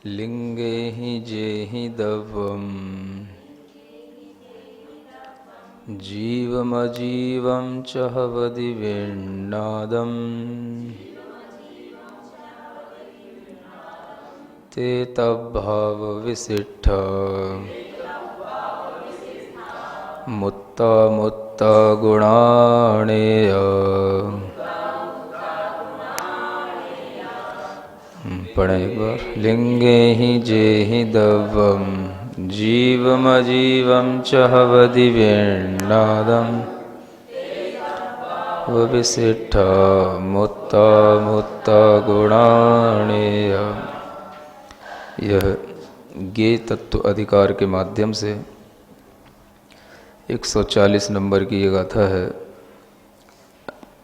लिंगे हि जेहि दवम् जीवमजीवं च हवदिवेन्नादम् ते तद्भावविशिष्ट मुत्ता मुत्ता गुणाणेय पढ़े एक बार। लिंगे हि जेहि दवम् जीवमजीवं च हवदिवेन्नादम् विशिष्ट मुत्ता मुत्ता गुणाणेय। यह ज्ञेय तत्व अधिकार के माध्यम से 140 नंबर की ये गाथा है।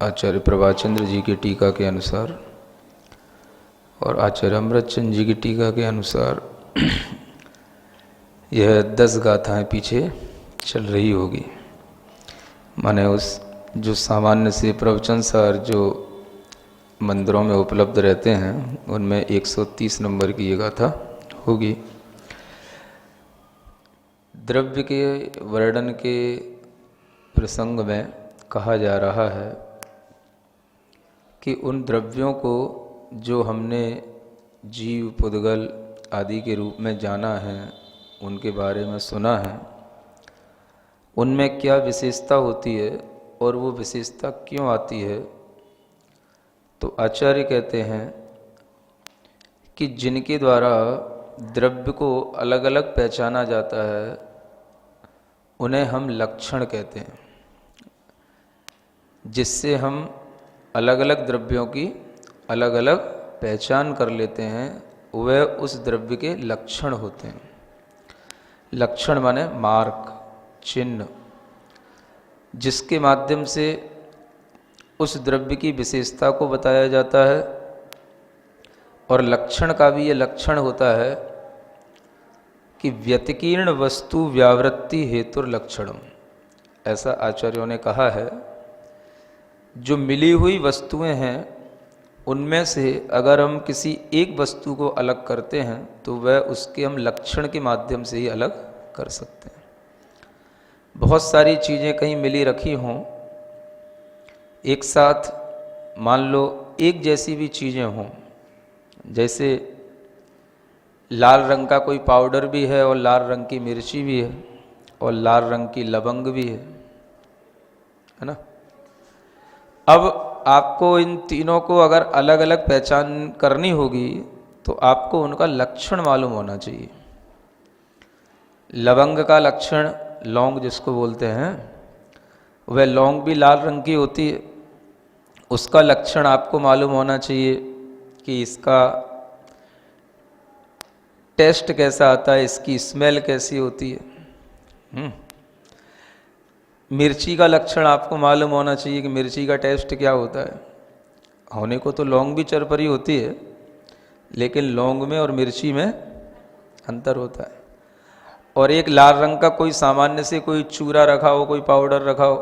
आचार्य प्रभाचंद्र जी की टीका के अनुसार और आचार्य अमृतचंद जी की टीका के अनुसार यह 10 गाथाएं पीछे चल रही होगी। माने उस जो सामान्य से प्रवचन सार जो मंदिरों में उपलब्ध रहते हैं उनमें 130 नंबर की ये गाथा होगी। द्रव्य के वर्णन के प्रसंग में कहा जा रहा है कि उन द्रव्यों को जो हमने जीव पुद्गल आदि के रूप में जाना है, उनके बारे में सुना है, उनमें क्या विशेषता होती है और वो विशेषता क्यों आती है। तो आचार्य कहते हैं कि जिनके द्वारा द्रव्य को अलग अलग पहचाना जाता है उन्हें हम लक्षण कहते हैं। जिससे हम अलग अलग द्रव्यों की अलग अलग पहचान कर लेते हैं, वह उस द्रव्य के लक्षण होते हैं। लक्षण माने मार्क, चिन्ह, जिसके माध्यम से उस द्रव्य की विशेषता को बताया जाता है। और लक्षण का भी ये लक्षण होता है कि व्यतिकीर्ण वस्तु व्यावृत्ति हेतुर लक्षणम, ऐसा आचार्यों ने कहा है। जो मिली हुई वस्तुएं हैं उनमें से अगर हम किसी एक वस्तु को अलग करते हैं तो वह उसके हम लक्षण के माध्यम से ही अलग कर सकते हैं। बहुत सारी चीज़ें कहीं मिली रखी हों, एक साथ मान लो एक जैसी भी चीज़ें हों, जैसे लाल रंग का कोई पाउडर भी है और लाल रंग की मिर्ची भी है और लाल रंग की लवंग भी है ना। अब आपको इन तीनों को अगर अलग अलग पहचान करनी होगी तो आपको उनका लक्षण मालूम होना चाहिए। लवंग का लक्षण, लौंग जिसको बोलते हैं, वह लौंग भी लाल रंग की होती है। उसका लक्षण आपको मालूम होना चाहिए कि इसका टेस्ट कैसा आता है, इसकी स्मेल कैसी होती है। मिर्ची का लक्षण आपको मालूम होना चाहिए कि मिर्ची का टेस्ट क्या होता है। होने को तो लौंग भी चरपरी होती है, लेकिन लौंग में और मिर्ची में अंतर होता है। और एक लाल रंग का कोई सामान्य से कोई चूरा रखा हो, कोई पाउडर रखा हो,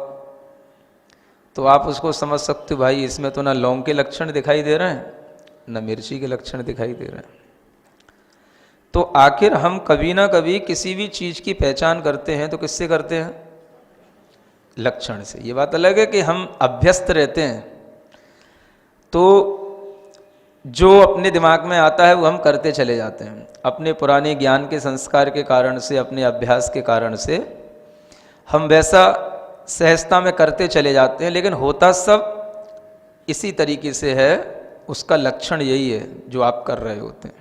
तो आप उसको समझ सकते हो भाई इसमें तो ना लौंग के लक्षण दिखाई दे रहे हैं ना मिर्ची के लक्षण दिखाई दे रहे हैं। तो आखिर हम कभी ना कभी किसी भी चीज़ की पहचान करते हैं तो किससे करते हैं? लक्षण से। ये बात अलग है कि हम अभ्यस्त रहते हैं तो जो अपने दिमाग में आता है वो हम करते चले जाते हैं। अपने पुराने ज्ञान के संस्कार के कारण से, अपने अभ्यास के कारण से हम वैसा सहजता में करते चले जाते हैं, लेकिन होता सब इसी तरीके से है। उसका लक्षण यही है जो आप कर रहे होते हैं।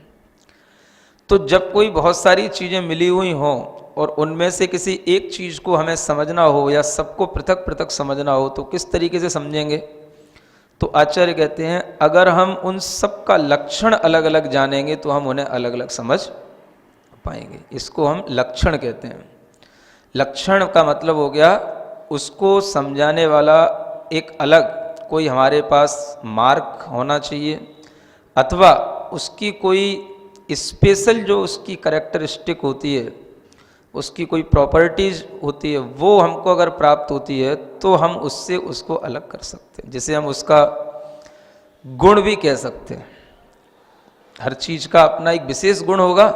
तो जब कोई बहुत सारी चीज़ें मिली हुई हों और उनमें से किसी एक चीज़ को हमें समझना हो या सबको पृथक पृथक समझना हो तो किस तरीके से समझेंगे? तो आचार्य कहते हैं अगर हम उन सब का लक्षण अलग अलग जानेंगे तो हम उन्हें अलग अलग समझ पाएंगे। इसको हम लक्षण कहते हैं। लक्षण का मतलब हो गया उसको समझाने वाला एक अलग कोई हमारे पास मार्क होना चाहिए, अथवा उसकी कोई स्पेशल जो उसकी कैरेक्टरिस्टिक होती है, उसकी कोई प्रॉपर्टीज होती है, वो हमको अगर प्राप्त होती है तो हम उससे उसको अलग कर सकते हैं। जिसे हम उसका गुण भी कह सकते हैं। हर चीज का अपना एक विशेष गुण होगा,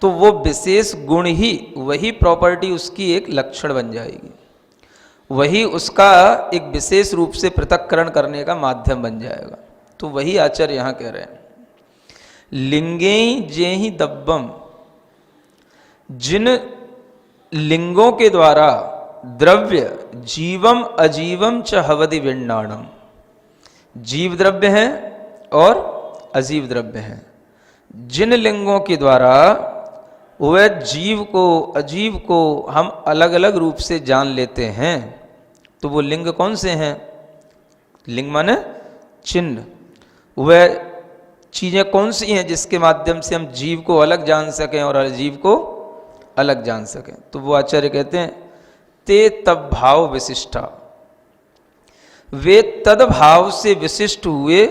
तो वो विशेष गुण ही, वही प्रॉपर्टी उसकी एक लक्षण बन जाएगी, वही उसका एक विशेष रूप से पृथक्करण करने का माध्यम बन जाएगा। तो वही आचार्य यहां कह रहे हैं, लिंगे जेहि दब्बम, जिन लिंगों के द्वारा द्रव्य जीवम अजीवम च हवदि विण्णाणम, जीव द्रव्य हैं और अजीव द्रव्य हैं, जिन लिंगों के द्वारा वह जीव को अजीव को हम अलग अलग रूप से जान लेते हैं, तो वो लिंग कौन से हैं? लिंग माने चिन्ह। वह चीजें कौन सी हैं जिसके माध्यम से हम जीव को अलग जान सकें और अजीव को अलग जान सकें? तो वो आचार्य कहते हैं ते तब भाव विशिष्टा, वे तदभाव से विशिष्ट हुए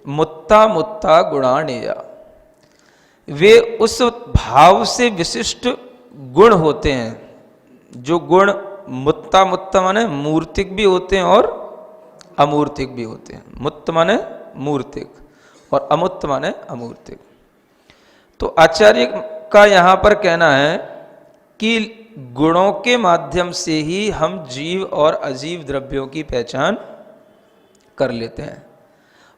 मुत्ता मुत्ता गुणानेया, वे उस भाव से विशिष्ट गुण होते हैं, जो गुण मुत्ता मुत्ता माने मूर्तिक भी होते हैं और अमूर्तिक भी होते हैं। मुत्त माने मूर्तिक और अमुत्त माने अमूर्तिक। तो आचार्य का यहां पर कहना है कि गुणों के माध्यम से ही हम जीव और अजीव द्रव्यों की पहचान कर लेते हैं,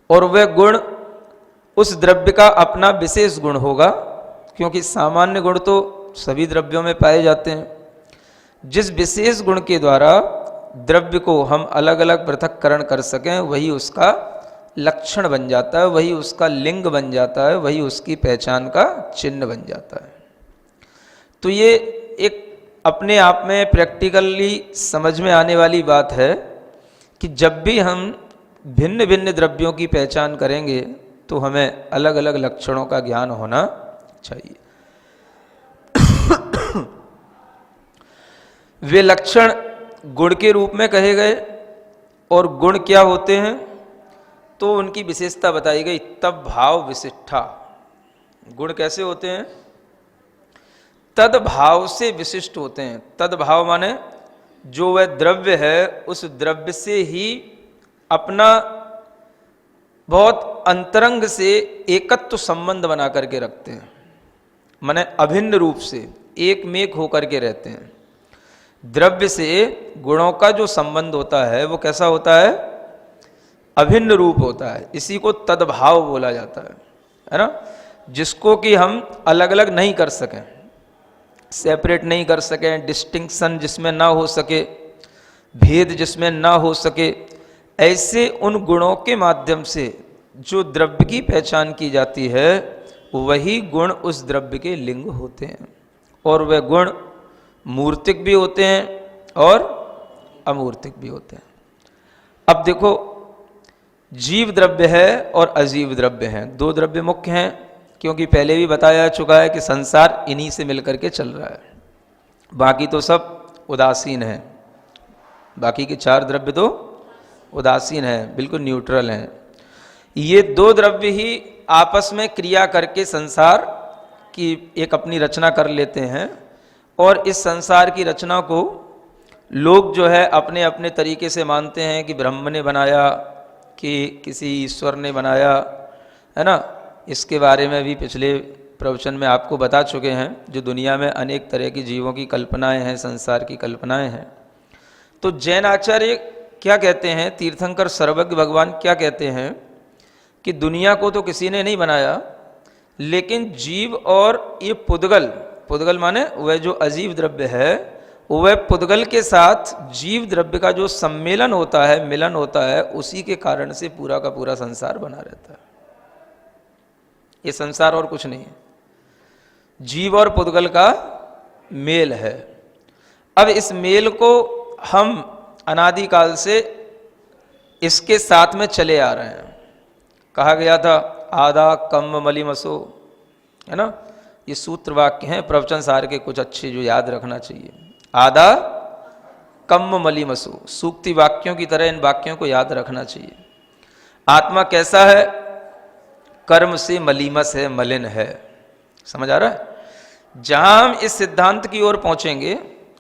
और वह गुण उस द्रव्य का अपना विशेष गुण होगा, क्योंकि सामान्य गुण तो सभी द्रव्यों में पाए जाते हैं। जिस विशेष गुण के द्वारा द्रव्य को हम अलग अलग पृथक्करण कर सकें, वही उसका लक्षण बन जाता है, वही उसका लिंग बन जाता है, वही उसकी पहचान का चिन्ह बन जाता है। तो ये एक अपने आप में प्रैक्टिकली समझ में आने वाली बात है कि जब भी हम भिन्न भिन्न द्रव्यों की पहचान करेंगे तो हमें अलग अलग लक्षणों का ज्ञान होना चाहिए। वे लक्षण गुण के रूप में कहे गए, और गुण क्या होते हैं तो उनकी विशेषता बताई गई। तब भाव विशिष्टा, गुण कैसे होते हैं? तद भाव से विशिष्ट होते हैं। तद भाव माने जो वह द्रव्य है उस द्रव्य से ही अपना बहुत अंतरंग से एकत्व संबंध बना करके रखते हैं, माने अभिन्न रूप से एक मेक होकर के रहते हैं। द्रव्य से गुणों का जो संबंध होता है वो कैसा होता है? अभिन्न रूप होता है। इसी को तदभाव बोला जाता है ना, जिसको कि हम अलग अलग नहीं कर सकें, सेपरेट नहीं कर सकें, डिस्टिंक्शन जिसमें ना हो सके, भेद जिसमें ना हो सके, ऐसे उन गुणों के माध्यम से जो द्रव्य की पहचान की जाती है, वही गुण उस द्रव्य के लिंग होते हैं, और वह गुण मूर्तिक भी होते हैं और अमूर्तिक भी होते हैं। अब देखो, जीव द्रव्य है और अजीव द्रव्य है, दो द्रव्य मुख्य हैं, क्योंकि पहले भी बताया चुका है कि संसार इन्हीं से मिलकर के चल रहा है, बाकी तो सब उदासीन है। बाकी के चार द्रव्य तो उदासीन है, बिल्कुल न्यूट्रल हैं। ये दो द्रव्य ही आपस में क्रिया करके संसार की एक अपनी रचना कर लेते हैं, और इस संसार की रचना को लोग जो है अपने अपने तरीके से मानते हैं कि ब्रह्म ने बनाया, कि किसी ईश्वर ने बनाया, है ना। इसके बारे में भी पिछले प्रवचन में आपको बता चुके हैं। जो दुनिया में अनेक तरह की जीवों की कल्पनाएं हैं, संसार की कल्पनाएं हैं। तो जैन आचार्य क्या कहते हैं, तीर्थंकर सर्वज्ञ भगवान क्या कहते हैं कि दुनिया को तो किसी ने नहीं बनाया, लेकिन जीव और ये पुद्गल माने वह जो अजीव द्रव्य है, वह पुद्गल के साथ जीव द्रव्य का जो सम्मेलन होता है, मिलन होता है, उसी के कारण से पूरा का पूरा संसार बना रहता है। ये संसार और कुछ नहीं है, जीव और पुद्गल का मेल है। अब इस मेल को हम अनादिकाल से इसके साथ में चले आ रहे हैं। कहा गया था आदा कम मलिमसो, है ना। ये सूत्र वाक्य हैं प्रवचन सार के कुछ अच्छे जो याद रखना चाहिए। आदा कम मलिमसो, सूक्ति वाक्यों की तरह इन वाक्यों को याद रखना चाहिए। आत्मा कैसा है? कर्म से मलिमस है, मलिन है। समझ आ रहा है? जहां हम इस सिद्धांत की ओर पहुंचेंगे,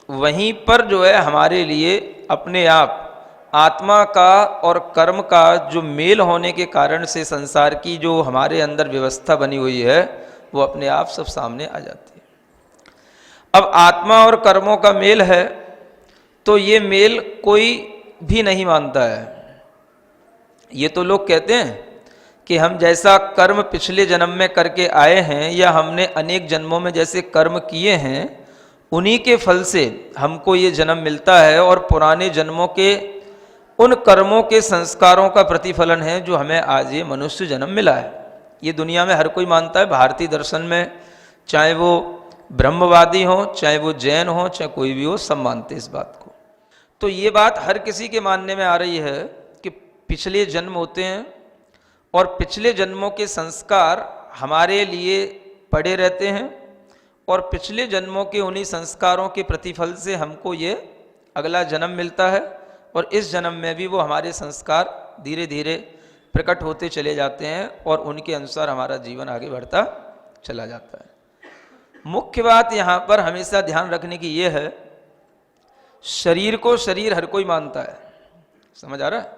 वहीं पर जो है हमारे लिए अपने आप आत्मा का और कर्म का जो मेल होने के कारण से संसार की जो हमारे अंदर व्यवस्था बनी हुई है वो अपने आप सब सामने आ जाती है। अब आत्मा और कर्मों का मेल है तो ये मेल कोई भी नहीं मानता है। ये तो लोग कहते हैं कि हम जैसा कर्म पिछले जन्म में करके आए हैं या हमने अनेक जन्मों में जैसे कर्म किए हैं उन्हीं के फल से हमको ये जन्म मिलता है और पुराने जन्मों के उन कर्मों के संस्कारों का प्रतिफलन है जो हमें आज ये मनुष्य जन्म मिला है। ये दुनिया में हर कोई मानता है। भारतीय दर्शन में चाहे वो ब्रह्मवादी हो, चाहे वो जैन हो, चाहे कोई भी हो, सब मानते इस बात को। तो ये बात हर किसी के मानने में आ रही है कि पिछले जन्म होते हैं और पिछले जन्मों के संस्कार हमारे लिए पड़े रहते हैं और पिछले जन्मों के उन्हीं संस्कारों के प्रतिफल से हमको ये अगला जन्म मिलता है और इस जन्म में भी वो हमारे संस्कार धीरे धीरे प्रकट होते चले जाते हैं और उनके अनुसार हमारा जीवन आगे बढ़ता चला जाता है। मुख्य बात यहाँ पर हमेशा ध्यान रखने की ये है, शरीर को शरीर हर कोई मानता है। समझ आ रहा है?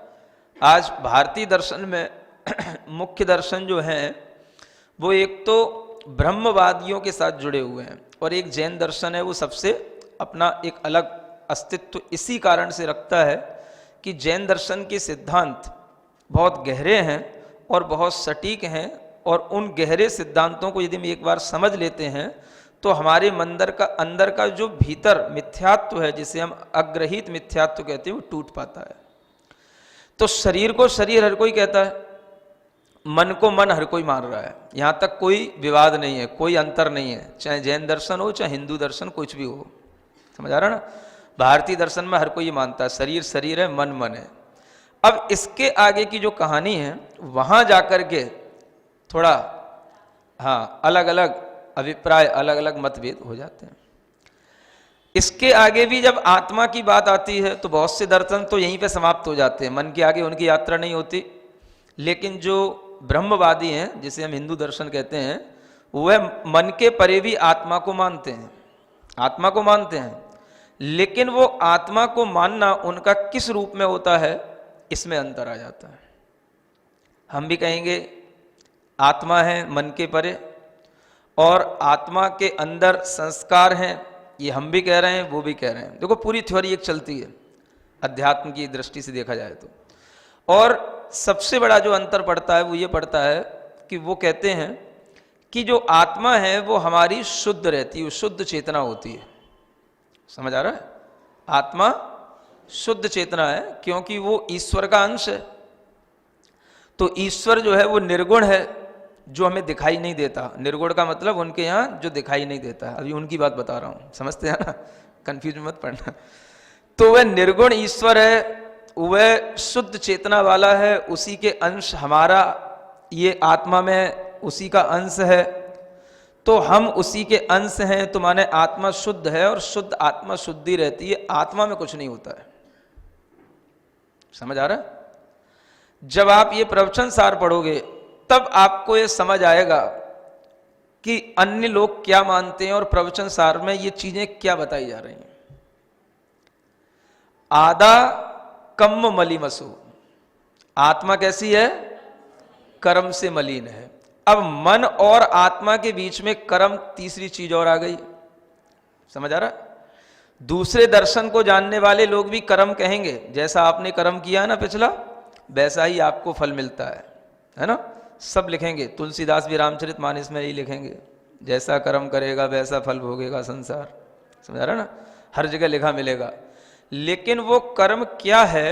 आज भारतीय दर्शन में मुख्य दर्शन जो हैं वो एक तो ब्रह्मवादियों के साथ जुड़े हुए हैं और एक जैन दर्शन है, वो सबसे अपना एक अलग अस्तित्व इसी कारण से रखता है कि जैन दर्शन के सिद्धांत बहुत गहरे हैं और बहुत सटीक हैं और उन गहरे सिद्धांतों को यदि हम एक बार समझ लेते हैं तो हमारे अंदर का जो भीतर मिथ्यात्व है, जिसे हम अग्रहित मिथ्यात्व कहते हैं, वो टूट पाता है। तो शरीर को शरीर हर कोई कहता है, मन को मन हर कोई मान रहा है। यहाँ तक कोई विवाद नहीं है, कोई अंतर नहीं है, चाहे जैन दर्शन हो चाहे हिंदू दर्शन, कुछ भी हो। समझ आ रहा ना? भारतीय दर्शन में हर कोई ये मानता है शरीर शरीर है, मन मन है। अब इसके आगे की जो कहानी है वहां जाकर के थोड़ा अलग अलग अभिप्राय, अलग अलग मतभेद हो जाते हैं। इसके आगे भी जब आत्मा की बात आती है तो बहुत से दर्शन तो यहीं पे समाप्त हो जाते हैं, मन के आगे उनकी यात्रा नहीं होती। लेकिन जो ब्रह्मवादी हैं, जिसे हम हिंदू दर्शन कहते हैं, वह मन के परे भी आत्मा को मानते हैं, आत्मा को मानते हैं। लेकिन वो आत्मा को मानना उनका किस रूप में होता है, इसमें अंतर आ जाता है। हम भी कहेंगे आत्मा है मन के परे और आत्मा के अंदर संस्कार हैं, ये हम भी कह रहे हैं, वो भी कह रहे हैं। देखो पूरी थ्योरी एक चलती है अध्यात्म की दृष्टि से देखा जाए तो। और सबसे बड़ा जो अंतर पड़ता है वो ये पड़ता है कि वो कहते हैं कि जो आत्मा है वो हमारी शुद्ध रहती है, शुद्ध चेतना होती है। समझ आ रहा है? आत्मा शुद्ध चेतना है क्योंकि वो ईश्वर का अंश है। तो ईश्वर जो है वो निर्गुण है, जो हमें दिखाई नहीं देता। निर्गुण का मतलब उनके यहाँ जो दिखाई नहीं देता है। अभी उनकी बात बता रहा हूँ, समझते हैं ना? कंफ्यूज मत पड़ना। तो वह निर्गुण ईश्वर है, वह शुद्ध चेतना वाला है, उसी के अंश हमारा ये आत्मा में उसी का अंश है। तो हम उसी के अंश हैं, तो माने आत्मा शुद्ध है और शुद्ध आत्मा शुद्धि रहती है, आत्मा में कुछ नहीं होता है। समझ आ रहा है? जब आप ये प्रवचन सार पढ़ोगे तब आपको ये समझ आएगा कि अन्य लोग क्या मानते हैं और प्रवचन सार में ये चीजें क्या बताई जा रही हैं। आदा कम्म मलिमसु, आत्मा कैसी है? कर्म से मलिन है। अब मन और आत्मा के बीच में कर्म तीसरी चीज और आ गई। समझ आ रहा? दूसरे दर्शन को जानने वाले लोग भी कर्म कहेंगे, जैसा आपने कर्म किया ना पिछला, वैसा ही आपको फल मिलता है ना? सब लिखेंगे, तुलसीदास भी रामचरितमानस में यही लिखेंगे, जैसा कर्म करेगा वैसा फल भोगेगा संसार। समझ रहा ना? हर जगह लिखा मिलेगा। लेकिन वो कर्म क्या है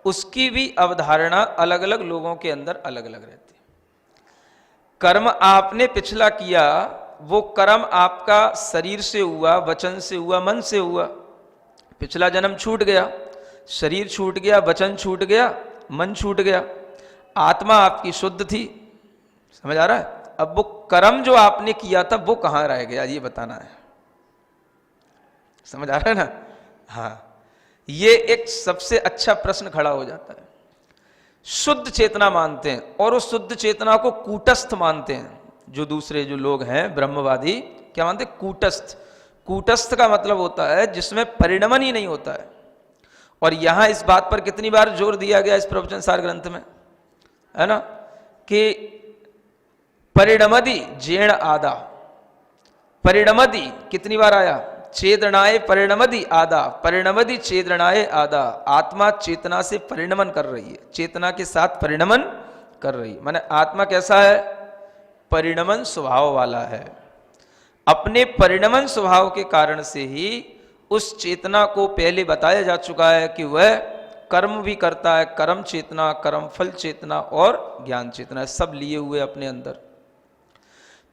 उसकी भी अवधारणा अलग अलग लोगों के अंदर अलग अलग रहती है। कर्म आपने पिछला किया, वो कर्म आपका शरीर से हुआ, वचन से हुआ, मन से हुआ। पिछला जन्म छूट गया, शरीर छूट गया, वचन छूट गया, मन छूट गया, आत्मा आपकी शुद्ध थी। समझ आ रहा है? अब वो कर्म जो आपने किया था वो कहां रह गया, ये बताना है। समझ आ रहा है ना? हाँ, ये एक सबसे अच्छा प्रश्न खड़ा हो जाता है। शुद्ध चेतना मानते हैं और उस शुद्ध चेतना को कूटस्थ मानते हैं। जो दूसरे जो लोग हैं ब्रह्मवादी, क्या मानते हैं? कूटस्थ। कूटस्थ का मतलब होता है जिसमें परिणमन ही नहीं होता है, और यहां इस बात पर कितनी बार जोर दिया गया इस प्रवचन सार ग्रंथ में, है ना, कि परिणमदि जेण आदा, परिणमदि कितनी बार आया, चेतनाए परिणमदि आदा, परिणमदि चेतनाए आदा। आत्मा चेतना से परिणमन कर रही है, चेतना के साथ परिणमन कर रही है। माने आत्मा कैसा है, परिणमन स्वभाव वाला है। अपने परिणमन स्वभाव के कारण से ही उस चेतना को पहले बताया जा चुका है कि वह कर्म भी करता है, कर्म चेतना, कर्म फल चेतना और ज्ञान चेतना सब लिए हुए अपने अंदर।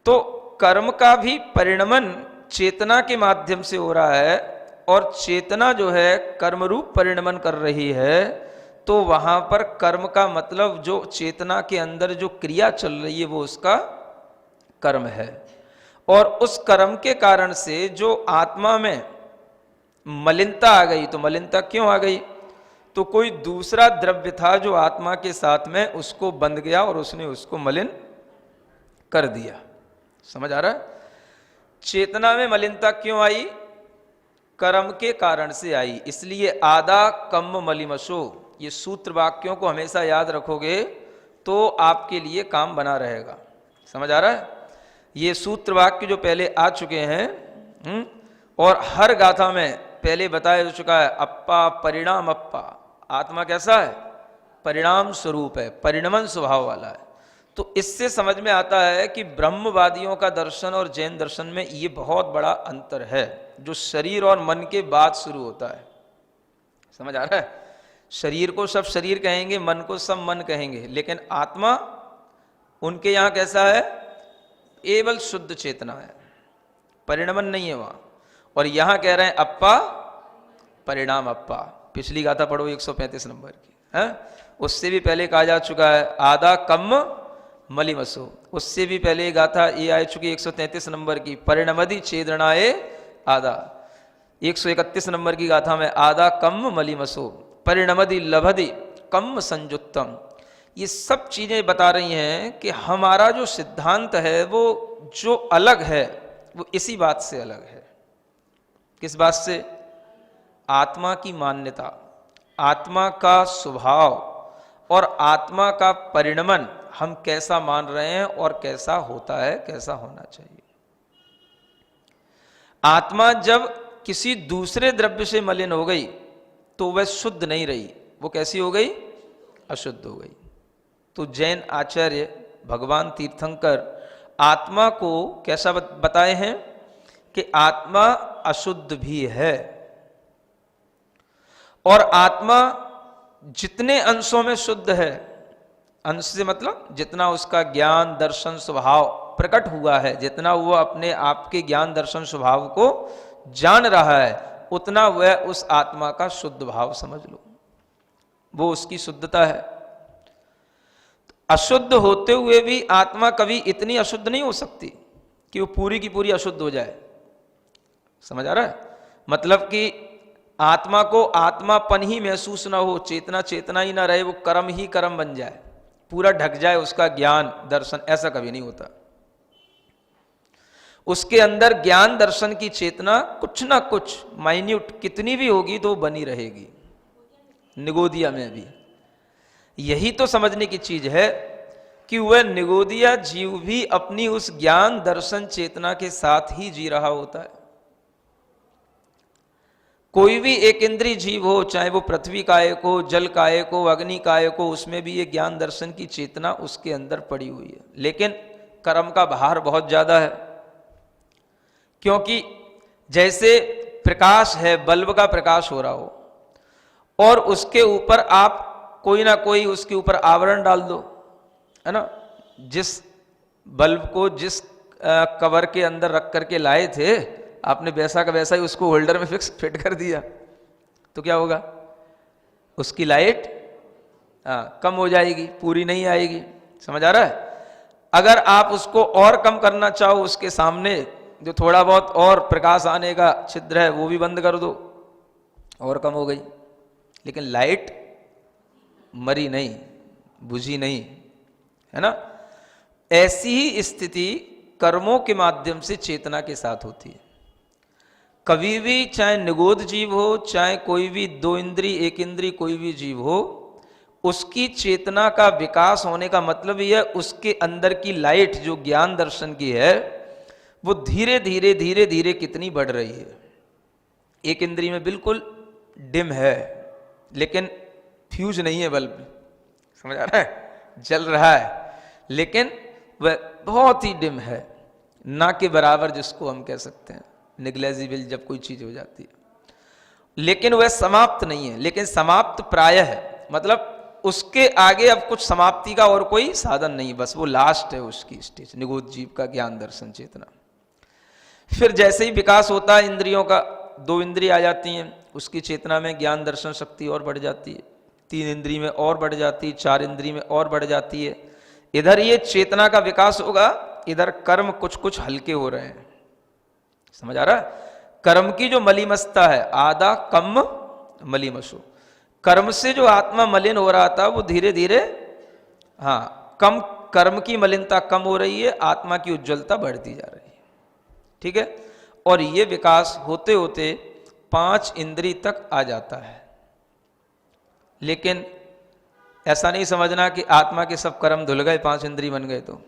तो कर्म का भी परिणमन चेतना के माध्यम से हो रहा है, और चेतना जो है कर्म रूप परिणमन कर रही है। तो वहां पर कर्म का मतलब जो चेतना के अंदर जो क्रिया चल रही है वो उसका कर्म है। और उस कर्म के कारण से जो आत्मा में मलिनता आ गई, तो मलिनता क्यों आ गई, तो कोई दूसरा द्रव्य था जो आत्मा के साथ में उसको बंध गया और उसने उसको मलिन कर दिया। समझ आ रहा है? चेतना में मलिनता क्यों आई, कर्म के कारण से आई। इसलिए आदा कम मलिमशो, ये सूत्र वाक्यों को हमेशा याद रखोगे तो आपके लिए काम बना रहेगा। समझ आ रहा है? ये सूत्र वाक्य जो पहले आ चुके हैं और हर गाथा में पहले बताया जा चुका है, अप्पा परिणाम अप्पा, आत्मा कैसा है, परिणाम स्वरूप है, परिणमन स्वभाव वाला है। तो इससे समझ में आता है कि ब्रह्मवादियों का दर्शन और जैन दर्शन में ये बहुत बड़ा अंतर है, जो शरीर और मन के बाद शुरू होता है। समझ आ रहा है? शरीर को सब शरीर कहेंगे, मन को सब मन कहेंगे, लेकिन आत्मा उनके यहाँ कैसा है, केवल शुद्ध चेतना है, परिणमन नहीं है वहां। और यहां कह रहे हैं अप्पा परिणाम अप्पा। पिछली गाथा पढ़ो 135 नंबर की, है? उससे भी पहले कहा जा चुका है आदा कम मलिमसो, उससे भी पहले गाथा ये आ चुकी 133 नंबर की, परिणमदि चेदनाए आदा। 131 नंबर की गाथा में आदा कम मलिमसो, परिणमदि लभदि कम संयुक्तम। ये सब चीजें बता रही हैं कि हमारा जो सिद्धांत है वो जो अलग है वो इसी बात से अलग है। किस बात से? आत्मा की मान्यता, आत्मा का स्वभाव और आत्मा का परिणमन हम कैसा मान रहे हैं और कैसा होता है, कैसा होना चाहिए। आत्मा जब किसी दूसरे द्रव्य से मलिन हो गई तो वह शुद्ध नहीं रही, वो कैसी हो गई, अशुद्ध हो गई। तो जैन आचार्य भगवान तीर्थंकर आत्मा को कैसा बताए हैं कि आत्मा अशुद्ध भी है, और आत्मा जितने अंशों में शुद्ध है, अंश से मतलब जितना उसका ज्ञान दर्शन स्वभाव प्रकट हुआ है, जितना वो अपने आप के ज्ञान दर्शन स्वभाव को जान रहा है, उतना वह उस आत्मा का शुद्ध भाव समझ लो, वो उसकी शुद्धता है। अशुद्ध होते हुए भी आत्मा कभी इतनी अशुद्ध नहीं हो सकती कि वो पूरी की पूरी अशुद्ध हो जाए। समझ आ रहा है? मतलब कि आत्मा को आत्मापन ही महसूस ना हो, चेतना चेतना ही ना रहे, वो कर्म ही कर्म बन जाए, पूरा ढक जाए उसका ज्ञान दर्शन, ऐसा कभी नहीं होता। उसके अंदर ज्ञान दर्शन की चेतना कुछ ना कुछ माइन्यूट कितनी भी होगी तो बनी रहेगी, निगोदिया में भी। यही तो समझने की चीज है कि वह निगोदिया जीव भी अपनी उस ज्ञान दर्शन चेतना के साथ ही जी रहा होता है। कोई भी एक इंद्रिय जीव हो, चाहे वो पृथ्वी कायक हो, जल कायक हो, अग्नि कायक हो, उसमें भी ये ज्ञान दर्शन की चेतना उसके अंदर पड़ी हुई है। लेकिन कर्म का भार बहुत ज्यादा है, क्योंकि जैसे प्रकाश है, बल्ब का प्रकाश हो रहा हो और उसके ऊपर आप कोई ना कोई उसके ऊपर आवरण डाल दो, है ना। जिस बल्ब को जिस कवर के अंदर रख करके लाए थे आपने, वैसा का वैसा ही उसको होल्डर में फिट कर दिया, तो क्या होगा, उसकी लाइट कम हो जाएगी, पूरी नहीं आएगी। समझ आ रहा है? अगर आप उसको और कम करना चाहो, उसके सामने जो थोड़ा बहुत और प्रकाश आने का छिद्र है वो भी बंद कर दो, और कम हो गई, लेकिन लाइट मरी नहीं, बुझी नहीं, है ना। ऐसी ही स्थिति कर्मों के माध्यम से चेतना के साथ होती है। कभी भी चाहे निगोद जीव हो, चाहे कोई भी दो इंद्री एक इंद्री कोई भी जीव हो, उसकी चेतना का विकास होने का मतलब यह है उसके अंदर की लाइट जो ज्ञान दर्शन की है वो धीरे धीरे धीरे धीरे कितनी बढ़ रही है। एक इंद्री में बिल्कुल डिम है लेकिन फ्यूज नहीं है बल्ब, समझ आ रहा है, जल रहा है लेकिन वह बहुत ही डिम है, ना के बराबर जिसको हम कह सकते हैं निग्लेजिबल जब कोई चीज हो जाती है। लेकिन वह समाप्त नहीं है, लेकिन समाप्त प्रायः है, मतलब उसके आगे अब कुछ समाप्ति का और कोई साधन नहीं, बस वो लास्ट है उसकी स्टेज, निगोद जीव का ज्ञान दर्शन चेतना। फिर जैसे ही विकास होता है इंद्रियों का, दो इंद्रिय आ जाती हैं, उसकी चेतना में ज्ञान दर्शन शक्ति और बढ़ जाती है, तीन इंद्रिय में और बढ़ जाती है, चार इंद्रिय में और बढ़ जाती है। इधर ये चेतना का विकास होगा, इधर कर्म कुछ कुछ हल्के हो रहे हैं, समझ आ रहा है। कर्म की जो मलिमस्ता है, आदा कम मलिमसो, कर्म से जो आत्मा मलिन हो रहा था वो धीरे धीरे हाँ कम, कर्म की मलिनता कम हो रही है, आत्मा की उज्ज्वलता बढ़ती जा रही है, ठीक है। और ये विकास होते होते पांच इंद्री तक आ जाता है। लेकिन ऐसा नहीं समझना कि आत्मा के सब कर्म धुल गए पांच इंद्री बन गए तो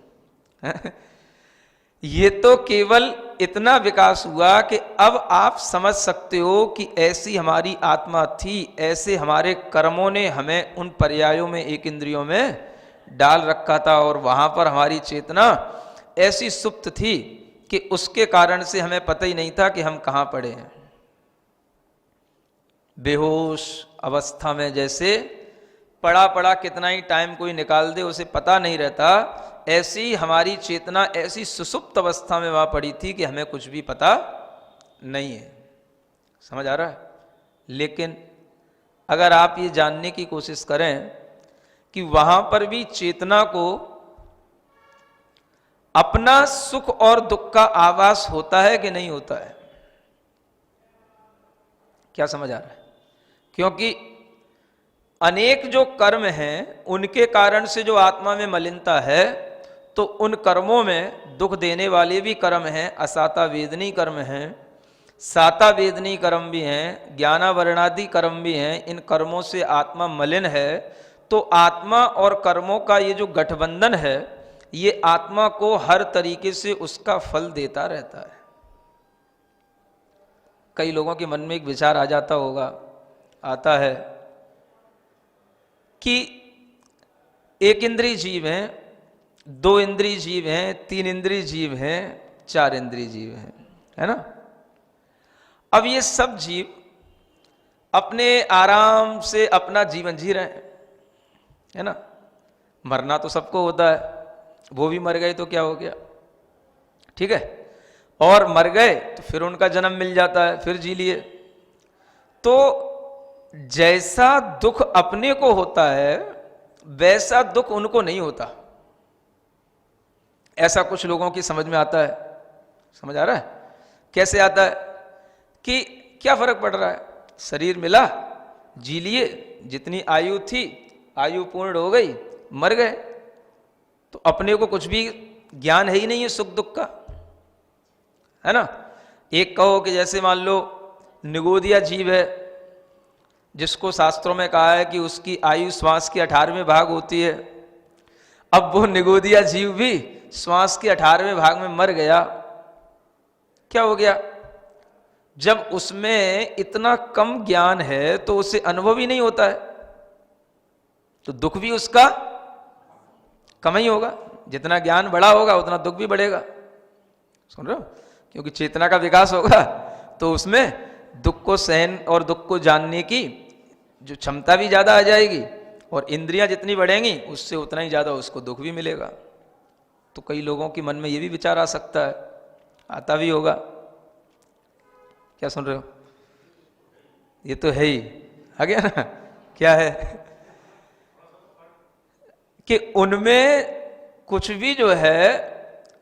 ये तो केवल इतना विकास हुआ कि अब आप समझ सकते हो कि ऐसी हमारी आत्मा थी, ऐसे हमारे कर्मों ने हमें उन पर्यायों में एक इंद्रियों में डाल रखा था और वहां पर हमारी चेतना ऐसी सुप्त थी कि उसके कारण से हमें पता ही नहीं था कि हम कहां पड़े हैं। बेहोश अवस्था में जैसे पड़ा पड़ा कितना ही टाइम कोई निकाल दे उसे पता नहीं रहता, ऐसी हमारी चेतना ऐसी सुसुप्त अवस्था में वहां पड़ी थी कि हमें कुछ भी पता नहीं है, समझ आ रहा है। लेकिन अगर आप ये जानने की कोशिश करें कि वहां पर भी चेतना को अपना सुख और दुख का आभास होता है कि नहीं होता है, क्या समझ आ रहा है। क्योंकि अनेक जो कर्म हैं उनके कारण से जो आत्मा में मलिनता है, तो उन कर्मों में दुख देने वाले भी कर्म हैं, असाता वेदनी कर्म हैं, साता वेदनी कर्म भी हैं, ज्ञानावरणादि कर्म भी हैं। इन कर्मों से आत्मा मलिन है, तो आत्मा और कर्मों का ये जो गठबंधन है ये आत्मा को हर तरीके से उसका फल देता रहता है। कई लोगों के मन में एक विचार आ जाता होगा, आता है कि एक इंद्रिय जीव हैं, दो इंद्रिय जीव हैं, तीन इंद्रिय जीव हैं, चार इंद्रिय जीव हैं, है ना। अब ये सब जीव अपने आराम से अपना जीवन जी रहे हैं, है ना। मरना तो सबको होता है, वो भी मर गए तो क्या हो गया, ठीक है। और मर गए तो फिर उनका जन्म मिल जाता है, फिर जी लिए। तो जैसा दुख अपने को होता है वैसा दुख उनको नहीं होता, ऐसा कुछ लोगों की समझ में आता है। समझ आ रहा है कैसे आता है कि क्या फर्क पड़ रहा है, शरीर मिला, जी लिए, जितनी आयु थी आयु पूर्ण हो गई, मर गए, तो अपने को कुछ भी ज्ञान है ही नहीं है सुख दुख का, है ना। एक कहो कि जैसे मान लो निगोदिया जीव है, जिसको शास्त्रों में कहा है कि उसकी आयु श्वास के 18वें भाग होती है। अब वो निगोदिया जीव भी श्वास के 18वें भाग में मर गया, क्या हो गया, जब उसमें इतना कम ज्ञान है तो उसे अनुभव ही नहीं होता है, तो दुख भी उसका कम ही होगा। जितना ज्ञान बड़ा होगा उतना दुख भी बढ़ेगा, सुन रहे हो, क्योंकि चेतना का विकास होगा तो उसमें दुख को सहन और दुख को जानने की जो क्षमता भी ज्यादा आ जाएगी, और इंद्रियां जितनी बढ़ेंगी उससे उतना ही ज्यादा उसको दुख भी मिलेगा। तो कई लोगों के मन में ये भी विचार आ सकता है, आता भी होगा, क्या सुन रहे हो, ये तो है ही, आ गया ना। क्या है कि उनमें कुछ भी जो है,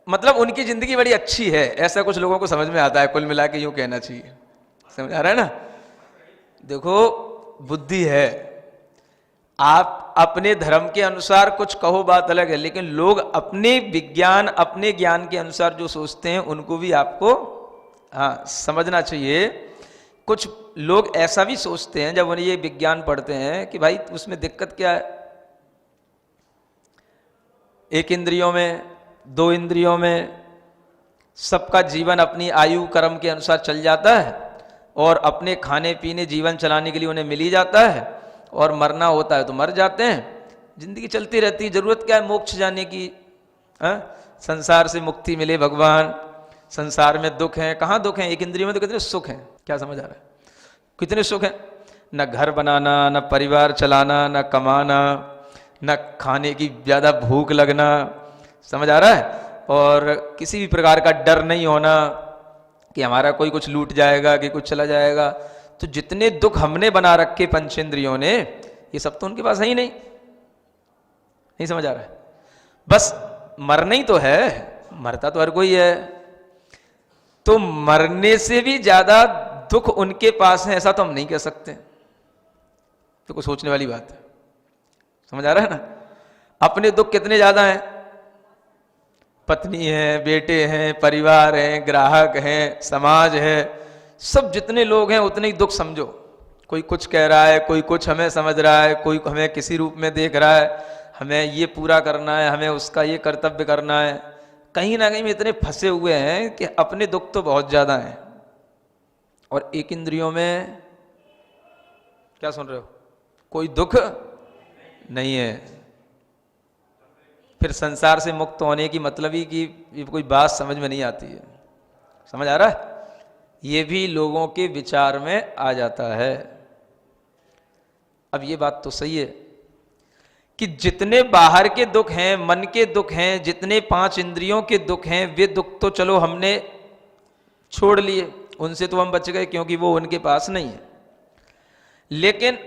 मतलब उनकी जिंदगी बड़ी अच्छी है, ऐसा कुछ लोगों को समझ में आता है, कुल मिला के यूं कहना चाहिए, समझ आ रहा है ना। देखो बुद्धि है, आप अपने धर्म के अनुसार कुछ कहो बात अलग है, लेकिन लोग अपने विज्ञान अपने ज्ञान के अनुसार जो सोचते हैं उनको भी आपको हाँ, समझना चाहिए। कुछ लोग ऐसा भी सोचते हैं जब उन्हें ये विज्ञान पढ़ते हैं कि भाई उसमें दिक्कत क्या है, एक इंद्रियों में, दो इंद्रियों में, सबका जीवन अपनी आयु कर्म के अनुसार चल जाता है और अपने खाने पीने जीवन चलाने के लिए उन्हें मिल ही जाता है, और मरना होता है तो मर जाते हैं। जिंदगी चलती रहती है, जरूरत क्या है मोक्ष जाने की? संसार से मुक्ति मिले भगवान, संसार में दुख है, कहाँ दुख है? एक इंद्रियों में तो कितने सुख हैं, क्या समझ आ रहा है? कितने सुख हैं, न घर बनाना, न परिवार चलाना, न कमाना, न खाने की ज़्यादा भूख लगना, समझ आ रहा है? और किसी भी प्रकार का डर नहीं होना कि हमारा कोई कुछ लूट जाएगा, कि कुछ चला जाएगा। तो जितने दुख हमने बना रखे पंचेंद्रियों ने, ये सब तो उनके पास है ही नहीं। नहीं समझ आ रहा है? बस मरना ही तो है, मरता तो हर कोई है, तो मरने से भी ज्यादा दुख उनके पास है ऐसा तो हम नहीं कह सकते। तो कुछ सोचने वाली बात है, समझ आ रहा है ना? अपने दुख कितने ज्यादा हैं, पत्नी है, बेटे हैं, परिवार है, ग्राहक हैं, समाज है, सब जितने लोग हैं उतने ही दुख समझो। कोई कुछ कह रहा है, कोई कुछ हमें समझ रहा है, कोई हमें किसी रूप में देख रहा है, हमें ये पूरा करना है, हमें उसका ये कर्तव्य करना है। कहीं ना कहीं में इतने फंसे हुए हैं कि अपने दुख तो बहुत ज्यादा हैं, और एक इंद्रियों में क्या सुन रहे हो, कोई दुख नहीं है। फिर संसार से मुक्त होने की मतलब ही कि कोई बात समझ में नहीं आती है। समझ आ रहा है? ये भी लोगों के विचार में आ जाता है। अब ये बात तो सही है कि जितने बाहर के दुख हैं, मन के दुख हैं, जितने पांच इंद्रियों के दुख हैं, वे दुख तो चलो हमने छोड़ लिए, उनसे तो हम बच गए क्योंकि वो उनके पास नहीं है। लेकिन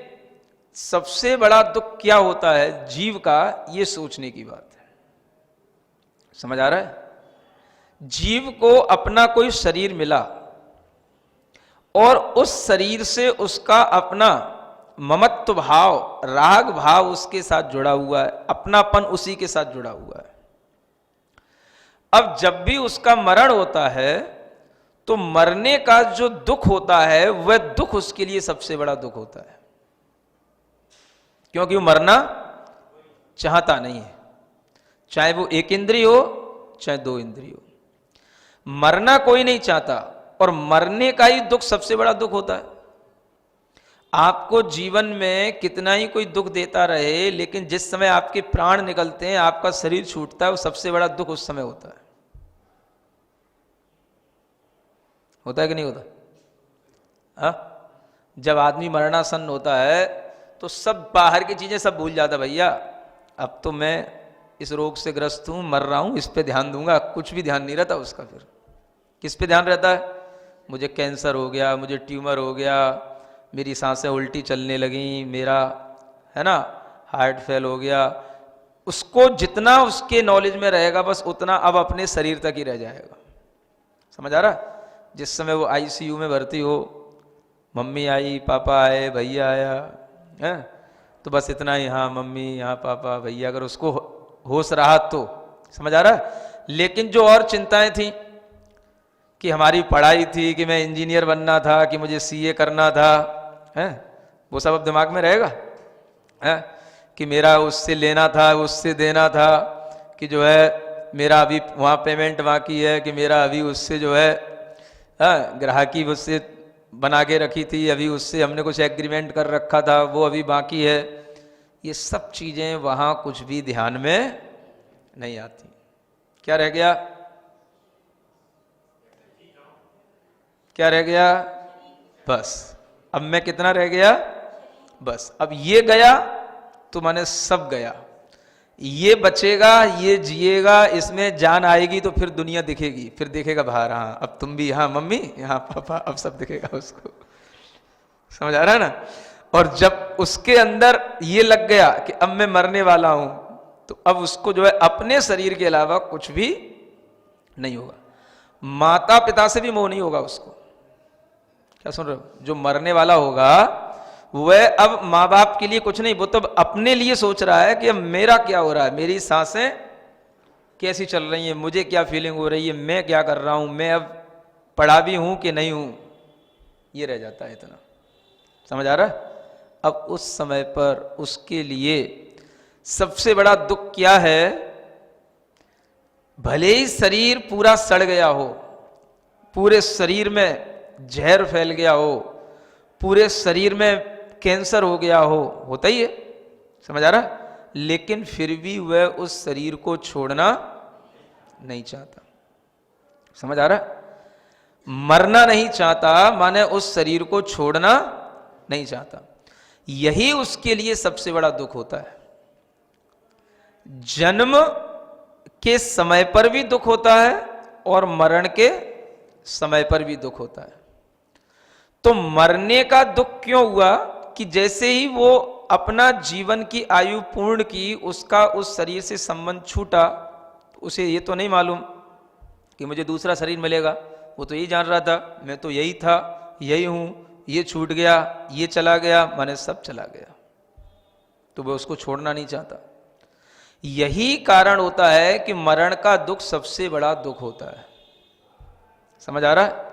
सबसे बड़ा दुख क्या होता है जीव का, ये सोचने की बात है। समझ आ रहा है? जीव को अपना कोई शरीर मिला और उस शरीर से उसका अपना ममत्व भाव, राग भाव उसके साथ जुड़ा हुआ है, अपनापन उसी के साथ जुड़ा हुआ है। अब जब भी उसका मरण होता है तो मरने का जो दुख होता है वह दुख उसके लिए सबसे बड़ा दुख होता है, क्योंकि वो मरना चाहता नहीं है, चाहे वो एक इंद्रिय हो चाहे दो इंद्रिय हो। मरना कोई नहीं चाहता, और मरने का ही दुख सबसे बड़ा दुख होता है। आपको जीवन में कितना ही कोई दुख देता रहे, लेकिन जिस समय आपके प्राण निकलते हैं, आपका शरीर छूटता है, वो सबसे बड़ा दुख उस समय होता है। होता है कि नहीं होता? जब आदमी मरणासन्न होता है तो सब बाहर की चीजें सब भूल जाता, भैया अब तो मैं इस रोग से ग्रस्त हूं, मर रहा हूं, इस पे ध्यान दूंगा। कुछ भी ध्यान नहीं रहता उसका। फिर किस पे ध्यान रहता है? मुझे कैंसर हो गया, मुझे ट्यूमर हो गया, मेरी सांसें उल्टी चलने लगी, मेरा है ना हार्ट फेल हो गया। उसको जितना उसके नॉलेज में रहेगा बस उतना अब अपने शरीर तक ही रह जाएगा। समझ आ रहा? जिस समय वो आईसीयू में भर्ती हो, मम्मी आई, पापा आए, भैया आया है, तो बस इतना ही, हाँ मम्मी, यहाँ पापा, भैया, अगर उसको होश रहा तो। समझ आ रहा है? लेकिन जो और चिंताएं थी कि हमारी पढ़ाई थी, कि मैं इंजीनियर बनना था, कि मुझे सीए करना था, है, वो सब अब दिमाग में रहेगा? है कि मेरा उससे लेना था, उससे देना था, कि जो है मेरा अभी वहाँ पेमेंट बाकी है, कि मेरा अभी उससे जो है ग्राहकी उससे बना के रखी थी, अभी उससे हमने कुछ एग्रीमेंट कर रखा था, वो अभी बाकी है। ये सब चीजें वहाँ कुछ भी ध्यान में नहीं आती। क्या रह गया? क्या रह गया? बस अब मैं कितना रह गया? बस अब ये गया तो माने सब गया। ये बचेगा, ये जिएगा, इसमें जान आएगी तो फिर दुनिया दिखेगी, फिर देखेगा बाहर, हाँ अब तुम भी, हाँ मम्मी, हाँ पापा, अब सब दिखेगा उसको। समझ आ रहा है ना? और जब उसके अंदर ये लग गया कि अब मैं मरने वाला हूं, तो अब उसको जो है अपने शरीर के अलावा कुछ भी नहीं होगा। माता पिता से भी मोह नहीं होगा उसको। क्या सुन रहे हो? जो मरने वाला होगा वह अब माँ बाप के लिए कुछ नहीं, वो तो अपने लिए सोच रहा है कि अब मेरा क्या हो रहा है, मेरी सांसें कैसी चल रही हैं, मुझे क्या फीलिंग हो रही है, मैं क्या कर रहा हूं, मैं अब पढ़ा भी हूं कि नहीं हूं, ये रह जाता है इतना। समझ आ रहा है? अब उस समय पर उसके लिए सबसे बड़ा दुख क्या है? भले ही शरीर पूरा सड़ गया हो, पूरे शरीर में जहर फैल गया हो, पूरे शरीर में कैंसर हो गया हो, होता ही है, समझ आ रहा? लेकिन फिर भी वह उस शरीर को छोड़ना नहीं चाहता। समझ आ रहा? मरना नहीं चाहता माने उस शरीर को छोड़ना नहीं चाहता। यही उसके लिए सबसे बड़ा दुख होता है। जन्म के समय पर भी दुख होता है और मरण के समय पर भी दुख होता है। तो मरने का दुख क्यों हुआ? कि जैसे ही वो अपना जीवन की आयु पूर्ण की, उसका उस शरीर से संबंध छूटा, उसे ये तो नहीं मालूम कि मुझे दूसरा शरीर मिलेगा। वो तो यही जान रहा था मैं तो यही था, यही हूं, ये छूट गया, ये चला गया, माने सब चला गया, तो वह उसको छोड़ना नहीं चाहता। यही कारण होता है कि मरण का दुख सबसे बड़ा दुख होता है। समझ आ रहा है?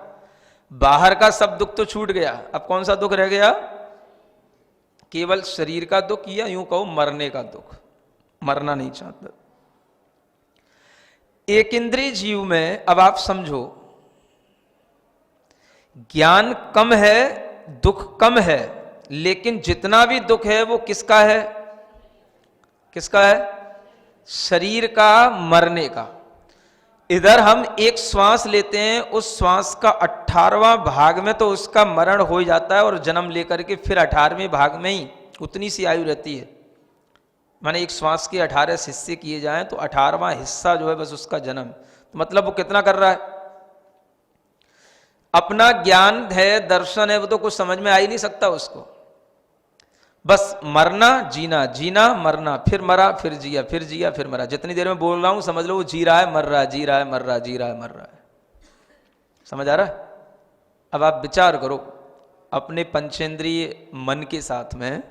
बाहर का सब दुख तो छूट गया, अब कौन सा दुख रह गया? केवल शरीर का दुख, या यूं कहो मरने का दुख। मरना नहीं चाहता। एक इंद्रिय जीव में, अब आप समझो, ज्ञान कम है, दुख कम है, लेकिन जितना भी दुख है वो किसका है? किसका है? शरीर का, मरने का। इधर हम एक श्वास लेते हैं, उस श्वास का 18वां भाग में तो उसका मरण हो जाता है और जन्म लेकर के फिर 18वें भाग में ही उतनी सी आयु रहती है। माने एक श्वास के 18 हिस्से किए जाएं तो 18वां हिस्सा जो है बस उसका जन्म। तो मतलब वो कितना कर रहा है? अपना ज्ञान है, दर्शन है, वो तो कुछ समझ में आ ही नहीं सकता उसको। बस मरना, जीना, जीना, मरना, फिर मरा, फिर जिया, फिर जिया, फिर मरा। जितनी देर में बोल रहा हूं समझ लो वो जी रहा है, मर रहा है, जी रहा है, मर रहा है, जी रहा है, मर रहा है। समझ आ रहा है? अब आप विचार करो अपने पंचेंद्रिय मन के साथ में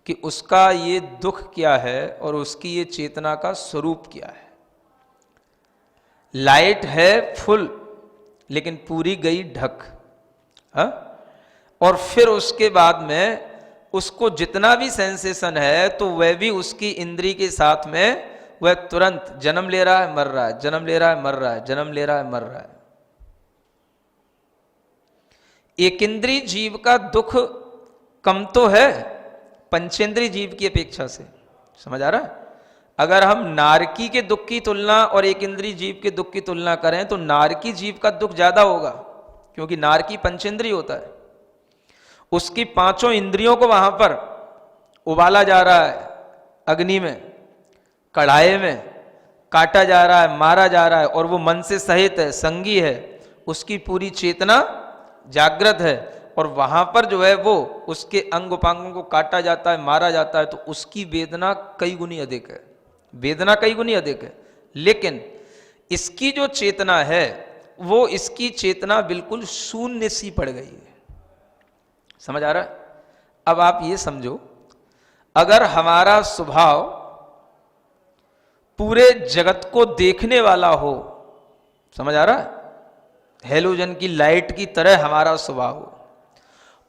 कि उसका ये दुख क्या है और उसकी ये चेतना का स्वरूप क्या है। लाइट है फुल लेकिन पूरी गई ढक, हा? और फिर उसके बाद में उसको जितना भी सेंसेशन है तो वह भी उसकी इंद्री के साथ में वह तुरंत जन्म ले रहा है, मर रहा है, जन्म ले रहा है, मर रहा है, जन्म ले रहा है, मर रहा है। एक इंद्रिय जीव का दुख कम तो है पंचेंद्रिय जीव की अपेक्षा से। समझ आ रहा है? अगर हम नारकी के दुख की तुलना और एक इंद्रिय जीव के दुख की तुलना करें तो नारकी जीव का दुख ज्यादा होगा, क्योंकि नारकी पंचेंद्रिय होता है। उसकी पांचों इंद्रियों को वहां पर उबाला जा रहा है, अग्नि में, कढ़ाई में काटा जा रहा है, मारा जा रहा है, और वो मन से सहित है, संगी है, उसकी पूरी चेतना जागृत है, और वहां पर जो है वो उसके अंग उपांगों को काटा जाता है, मारा जाता है, तो उसकी वेदना कई गुनी अधिक है, वेदना कई गुनी अधिक है। लेकिन इसकी जो चेतना है वो, इसकी चेतना बिल्कुल शून्य सी पड़ गई है। समझ आ रहा है? अब आप ये समझो, अगर हमारा स्वभाव पूरे जगत को देखने वाला हो, समझ आ रहा है, हेलोजन की लाइट की तरह हमारा स्वभाव हो,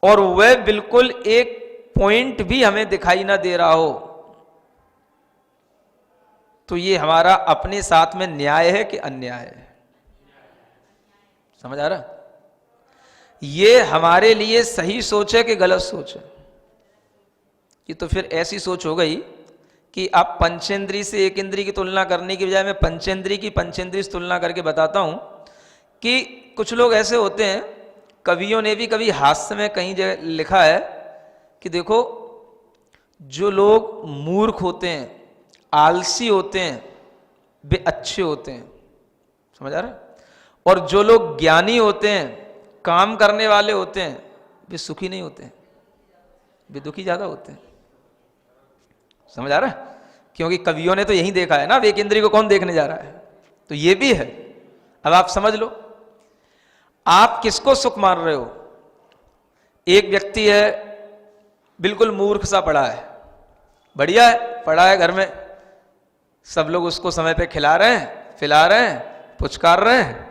और वह बिल्कुल एक पॉइंट भी हमें दिखाई ना दे रहा हो, तो ये हमारा अपने साथ में न्याय है कि अन्याय है? समझ आ रहा? ये हमारे लिए सही सोच है कि गलत सोच है? ये तो फिर ऐसी सोच हो गई कि आप पंचेंद्री से एक इंद्री की तुलना करने की बजाय मैं पंचेंद्री की पंचेंद्री से तुलना करके बताता हूं कि कुछ लोग ऐसे होते हैं, कवियों ने भी कभी हास्य में कहीं जगह लिखा है कि देखो, जो लोग मूर्ख होते हैं, आलसी होते हैं, वे अच्छे होते हैं। समझ आ रहा है? और जो लोग ज्ञानी होते हैं, काम करने वाले होते हैं, वे सुखी नहीं होते हैं, वे दुखी ज्यादा होते हैं। समझ आ रहा है? क्योंकि कवियों ने तो यही देखा है ना, एक इंद्री को कौन देखने जा रहा है, तो ये भी है। अब आप समझ लो, आप किसको सुख मान रहे हो? एक व्यक्ति है बिल्कुल मूर्ख सा पड़ा है, बढ़िया है, पड़ा है घर में, सब लोग उसको समय पे खिला रहे हैं, पिला रहे हैं, पुचकार रहे हैं।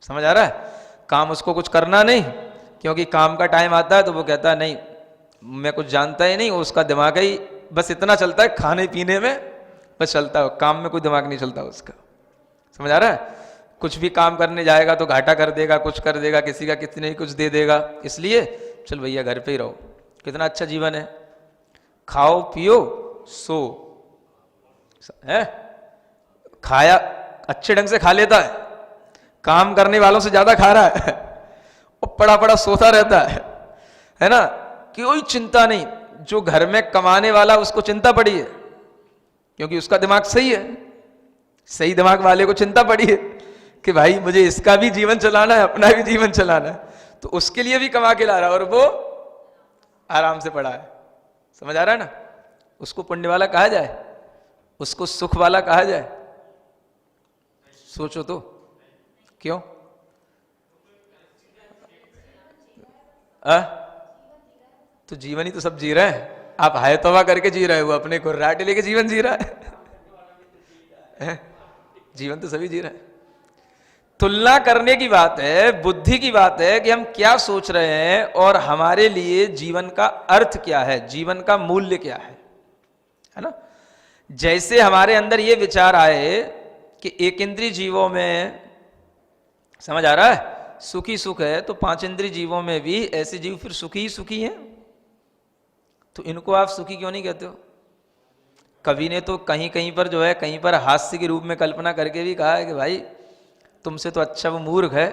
समझ आ रहा है? काम उसको कुछ करना नहीं, क्योंकि काम का टाइम आता है तो वो कहता है नहीं मैं कुछ जानता ही नहीं, उसका दिमाग ही बस इतना चलता है खाने पीने में बस चलता है, काम में कोई दिमाग नहीं चलता उसका। समझ आ रहा है? कुछ भी काम करने जाएगा तो घाटा कर देगा, कुछ कर देगा, किसी का कितने ही कुछ दे देगा। इसलिए चल भैया घर पे ही रहो, कितना अच्छा जीवन है, खाओ पियो सो है, खाया अच्छे ढंग से खा लेता है, काम करने वालों से ज्यादा खा रहा है और पड़ा पड़ा सोता रहता है ना, कोई चिंता नहीं। जो घर में कमाने वाला उसको चिंता पड़ी है, क्योंकि उसका दिमाग सही है, सही दिमाग वाले को चिंता पड़ी है कि भाई मुझे इसका भी जीवन चलाना है, अपना भी जीवन चलाना है, तो उसके लिए भी कमा के ला रहा है और वो आराम से पड़ा है। समझ आ रहा है ना? उसको पुण्य वाला कहा जाए, उसको सुख वाला कहा जाए? सोचो तो, क्यों? तो जीवन ही तो सब जी रहे हैं, आप हाय तौबा करके जी रहे हो, अपने को राट लेके जीवन जी रहा है जीवन तो सभी जी रहे हैं। तुलना करने की बात है, बुद्धि की बात है कि हम क्या सोच रहे हैं और हमारे लिए जीवन का अर्थ क्या है, जीवन का मूल्य क्या है ना? जैसे हमारे अंदर ये विचार आए कि एक इंद्रिय जीवों में, समझ आ रहा है, सुखी सुख है, तो पांच इंद्रिय जीवों में भी ऐसे जीव फिर सुखी ही सुखी हैं, तो इनको आप सुखी क्यों नहीं कहते हो? कवि ने तो कहीं कहीं पर जो है, कहीं पर हास्य के रूप में कल्पना करके भी कहा है कि भाई तुमसे तो अच्छा वो मूर्ख है,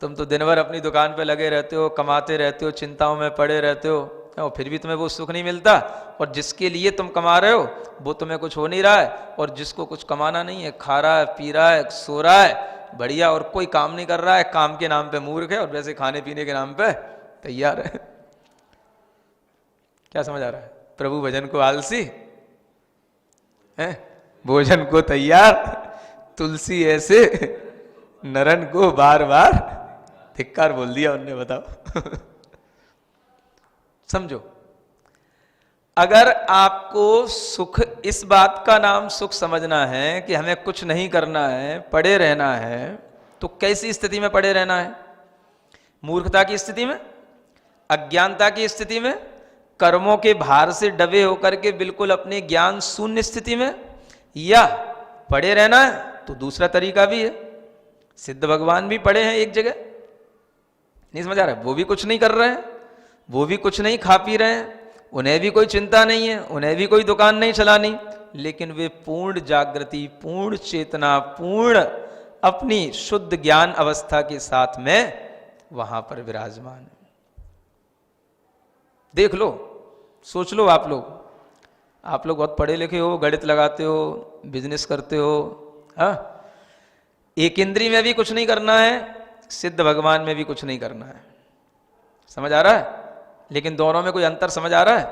तुम तो दिन भर अपनी दुकान पे लगे रहते हो, कमाते रहते हो, चिंताओं में पड़े रहते हो, और फिर भी तुम्हें वो सुख नहीं मिलता, और जिसके लिए तुम कमा रहे हो वो तुम्हें कुछ हो नहीं रहा है, और जिसको कुछ कमाना नहीं है, खा रहा है, पी रहा है, सो रहा है बढ़िया, और कोई काम नहीं कर रहा है, काम के नाम पे मूर्ख है और वैसे खाने पीने के नाम पे तैयार है। क्या समझ आ रहा है? प्रभु भजन को आलसी है, भोजन को तैयार, तुलसी ऐसे नरन को बार बार धिक्कार बोल दिया उनने, बताओ समझो, अगर आपको सुख इस बात का नाम सुख समझना है कि हमें कुछ नहीं करना है, पड़े रहना है, तो कैसी स्थिति में पड़े रहना है? मूर्खता की स्थिति में, अज्ञानता की स्थिति में, कर्मों के भार से दबे होकर के बिल्कुल अपने ज्ञान शून्य स्थिति में, या पड़े रहना है तो दूसरा तरीका भी है, सिद्ध भगवान भी पड़े हैं एक जगह, नहीं समझ आ रहा है? वो भी कुछ नहीं कर रहे हैं, वो भी कुछ नहीं खा पी रहे हैं, उन्हें भी कोई चिंता नहीं है, उन्हें भी कोई दुकान नहीं चलानी, लेकिन वे पूर्ण जागृति, पूर्ण चेतना, पूर्ण अपनी शुद्ध ज्ञान अवस्था के साथ में वहां पर विराजमान है। देख लो, सोच लो, आप लोग बहुत पढ़े लिखे हो, गणित लगाते हो, बिजनेस करते हो, हाँ, एक इंद्री में भी कुछ नहीं करना है, सिद्ध भगवान में भी कुछ नहीं करना है। समझ आ रहा है? लेकिन दोनों में कोई अंतर समझ आ रहा है?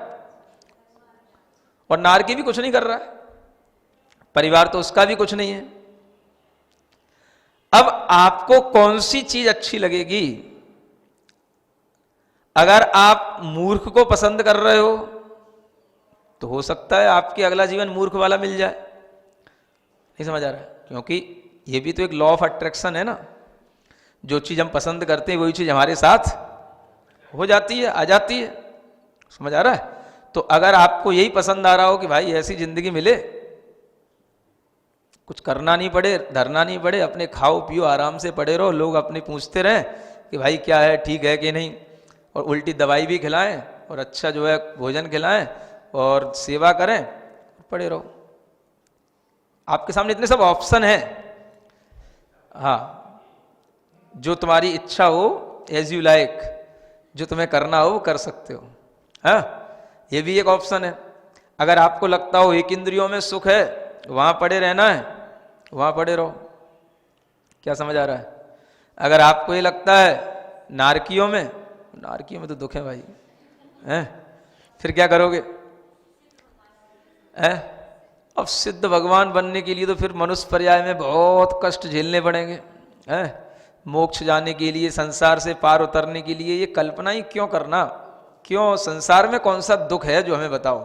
और नारकी भी कुछ नहीं कर रहा है, परिवार तो उसका भी कुछ नहीं है। अब आपको कौन सी चीज अच्छी लगेगी? अगर आप मूर्ख को पसंद कर रहे हो तो हो सकता है आपके अगला जीवन मूर्ख वाला मिल जाए। नहीं समझ आ रहा है? क्योंकि ये भी तो एक लॉ ऑफ अट्रैक्शन है ना, जो चीज हम पसंद करते हैं वही चीज हमारे साथ हो जाती है, आ जाती है। समझ आ रहा है? तो अगर आपको यही पसंद आ रहा हो कि भाई ऐसी जिंदगी मिले, कुछ करना नहीं पड़े, धरना नहीं पड़े, अपने खाओ पियो आराम से पड़े रहो, लोग अपने पूछते रहें कि भाई क्या है, ठीक है कि नहीं, और उल्टी दवाई भी खिलाएं और अच्छा जो है भोजन खिलाएं और सेवा करें, पड़े रहो। आपके सामने इतने सब ऑप्शन हैं, हाँ, जो तुम्हारी इच्छा हो, एज यू लाइक, जो तुम्हें करना हो वो कर सकते हो। हाँ, ये भी एक ऑप्शन है। अगर आपको लगता हो एक इंद्रियों में सुख है, वहां पड़े रहना है, वहां पड़े रहो। क्या समझ आ रहा है? अगर आपको ये लगता है नारकियों में तो दुख है भाई, हैं? फिर क्या करोगे? हैं? अब सिद्ध भगवान बनने के लिए तो फिर मनुष्य पर्याय में बहुत कष्ट झेलने पड़ेंगे, हैं? मोक्ष जाने के लिए, संसार से पार उतरने के लिए ये कल्पना ही क्यों करना? क्यों? संसार में कौन सा दुख है जो हमें बताओ?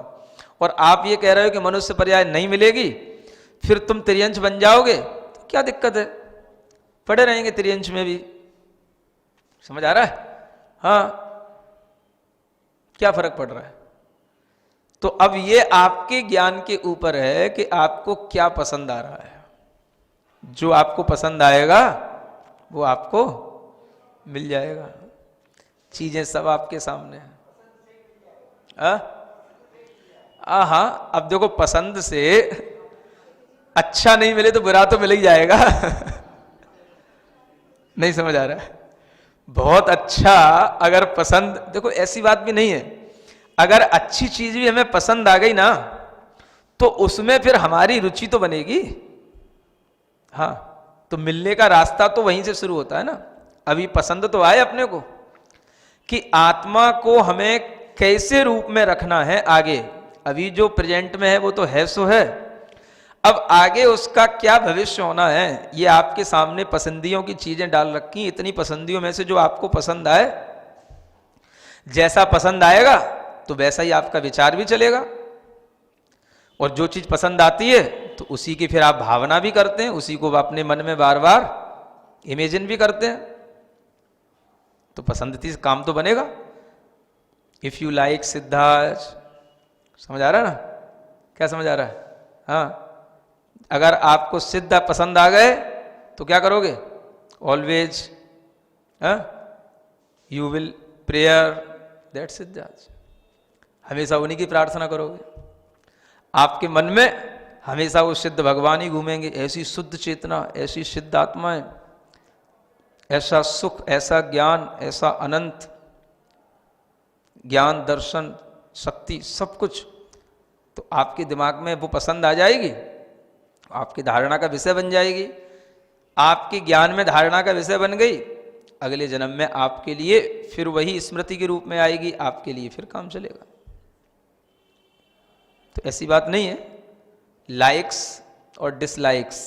और आप ये कह रहे हो कि मनुष्य पर्याय नहीं मिलेगी, फिर तुम त्रियंश बन जाओगे, तो क्या दिक्कत है? पढ़े रहेंगे त्रिअंश में भी, समझ आ रहा है? हाँ, क्या फर्क पड़ रहा है? तो अब ये आपके ज्ञान के ऊपर है कि आपको क्या पसंद आ रहा है। जो आपको पसंद आएगा वो आपको मिल जाएगा। चीजें सब आपके सामने हैं। हाँ, अब देखो, पसंद से अच्छा नहीं मिले तो बुरा तो मिल ही जाएगा। नहीं समझ आ रहा है? बहुत अच्छा अगर पसंद, देखो ऐसी बात भी नहीं है, अगर अच्छी चीज भी हमें पसंद आ गई ना तो उसमें फिर हमारी रुचि तो बनेगी। हाँ, तो मिलने का रास्ता तो वहीं से शुरू होता है ना। अभी पसंद तो आए अपने को कि आत्मा को हमें कैसे रूप में रखना है आगे। अभी जो प्रेजेंट में है वो तो है सो है, अब आगे उसका क्या भविष्य होना है ये आपके सामने पसंदियों की चीजें डाल रखी। इतनी पसंदियों में से जो आपको पसंद आए, जैसा पसंद आएगा तो वैसा ही आपका विचार भी चलेगा, और जो चीज पसंद आती है तो उसी की फिर आप भावना भी करते हैं, उसी को अपने मन में बार बार इमेजिन भी करते हैं, तो पसंदती काम तो बनेगा। इफ यू लाइक सिद्धार्थ, समझ आ रहा है ना? क्या समझ आ रहा है? हाँ, अगर आपको सिद्ध पसंद आ गए तो क्या करोगे? Always you will prayer that Siddharth, हमेशा उन्हीं की प्रार्थना करोगे। आपके मन में हमेशा वो सिद्ध भगवान ही घूमेंगे। ऐसी शुद्ध चेतना, ऐसी सिद्ध आत्माएं, ऐसा सुख, ऐसा ज्ञान, ऐसा अनंत ज्ञान, दर्शन, शक्ति, सब कुछ तो आपके दिमाग में वो पसंद आ जाएगी, आपकी धारणा का विषय बन जाएगी। आपके ज्ञान में धारणा का विषय बन गई, अगले जन्म में आपके लिए फिर वही स्मृति के रूप में आएगी, आपके लिए फिर काम चलेगा। तो ऐसी बात नहीं है। लाइक्स और डिसलाइक्स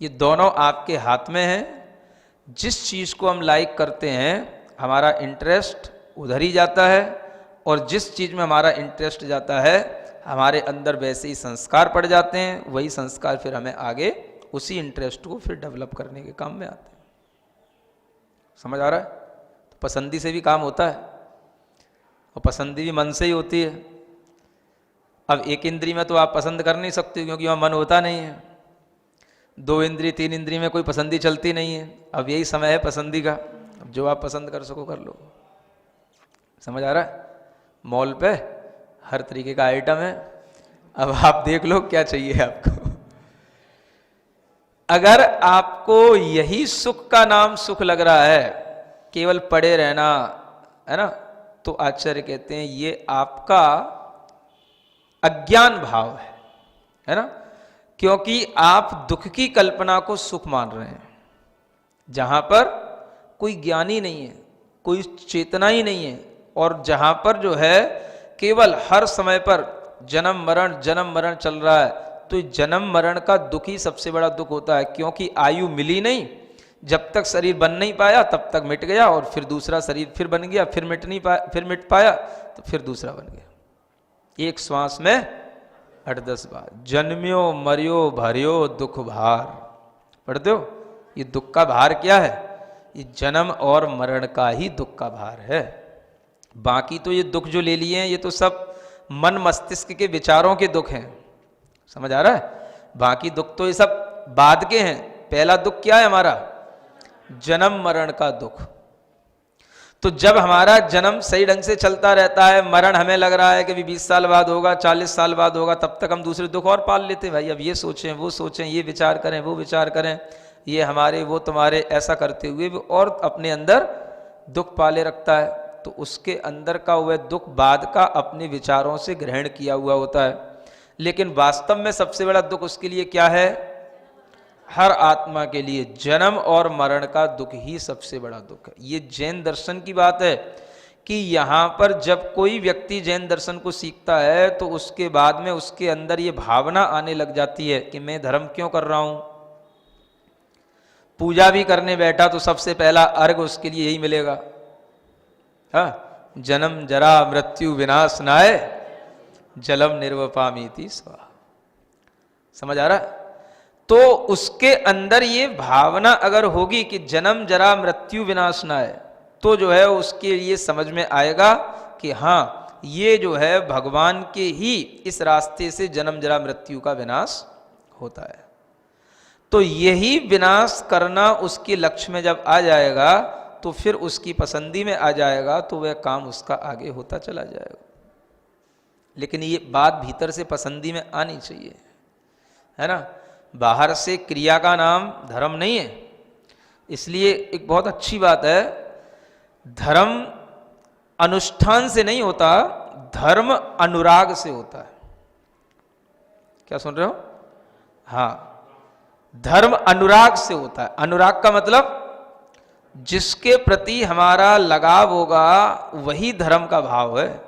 ये दोनों आपके हाथ में हैं। जिस चीज को हम लाइक करते हैं हमारा इंटरेस्ट उधर ही जाता है, और जिस चीज में हमारा इंटरेस्ट जाता है हमारे अंदर वैसे ही संस्कार पड़ जाते हैं। वही संस्कार फिर हमें आगे उसी इंटरेस्ट को फिर डेवलप करने के काम में आते हैं। समझ आ रहा है? तो पसंदी से भी काम होता है, और पसंदी भी मन से ही होती है। अब एक इंद्री में तो आप पसंद कर नहीं सकते क्योंकि वहाँ मन होता नहीं है। 2 इंद्री 3 इंद्री में कोई पसंदी चलती नहीं है। अब यही समय है पसंदी का, अब जो आप पसंद कर सको कर लो। समझ आ रहा है? मॉल पे हर तरीके का आइटम है, अब आप देख लो क्या चाहिए आपको। अगर आपको यही सुख का नाम सुख लग रहा है, केवल पड़े रहना है ना, तो आचार्य कहते हैं ये आपका अज्ञान भाव है ना, क्योंकि आप दुख की कल्पना को सुख मान रहे हैं, जहां पर कोई ज्ञान ही नहीं है, कोई चेतना ही नहीं है, और जहां पर जो है केवल हर समय पर जन्म मरण चल रहा है। तो जन्म मरण का दुख ही सबसे बड़ा दुख होता है, क्योंकि आयु मिली नहीं। जब तक शरीर बन नहीं पाया तब तक मिट गया, और फिर दूसरा शरीर फिर बन गया, फिर मिट नहीं पाया, फिर मिट पाया तो फिर दूसरा बन गया। एक श्वास में 8-10 बार जन्म्यो मरियो भरियो दुख भार। पढ़ते हो? ये दुख का भार क्या है? ये जन्म और मरण का ही दुख का भार है। बाकी तो ये दुख जो ले लिए हैं ये तो सब मन मस्तिष्क के विचारों के दुख हैं। समझ आ रहा है? बाकी दुख तो ये सब बाद के हैं। पहला दुख क्या है हमारा? जन्म मरण का दुख। तो जब हमारा जन्म सही ढंग से चलता रहता है, मरण हमें लग रहा है कि भी 20 साल बाद होगा, 40 साल बाद होगा, तब तक हम दूसरे दुख और पाल लेते हैं। भाई अब ये सोचें, वो सोचें, ये विचार करें, वो विचार करें, ये हमारे वो तुम्हारे, ऐसा करते हुए भी और अपने अंदर दुख पाले रखता है। तो उसके अंदर का वह दुख बाद का अपने विचारों से ग्रहण किया हुआ होता है। लेकिन वास्तव में सबसे बड़ा दुख उसके लिए क्या है? हर आत्मा के लिए जन्म और मरण का दुख ही सबसे बड़ा दुख है। ये जैन दर्शन की बात है कि यहाँ पर जब कोई व्यक्ति जैन दर्शन को सीखता है तो उसके बाद में उसके अंदर ये भावना आने लग जाती है कि मैं धर्म क्यों कर रहा हूँ। पूजा भी करने बैठा तो सबसे पहला अर्घ उसके लिए यही मिलेगा, हाँ, जन्म जरा मृत्यु विनाश नाय जलम निर्वपामीति स्वाहा। समझ आ रहा है? तो उसके अंदर ये भावना अगर होगी कि जन्म जरा मृत्यु विनाश ना है, तो जो है उसके लिए समझ में आएगा कि हाँ, ये जो है भगवान के ही इस रास्ते से जन्म जरा मृत्यु का विनाश होता है। तो यही विनाश करना उसके लक्ष्य में जब आ जाएगा, तो फिर उसकी पसंदी में आ जाएगा, तो वह काम उसका आगे होता चला जाएगा। लेकिन ये बात भीतर से पसंदी में आनी चाहिए, है ना। बाहर से क्रिया का नाम धर्म नहीं है। इसलिए एक बहुत अच्छी बात है, धर्म अनुष्ठान से नहीं होता, धर्म अनुराग से होता है। क्या सुन रहे हो? हाँ, धर्म अनुराग से होता है। अनुराग का मतलब जिसके प्रति हमारा लगाव होगा वही धर्म का भाव है।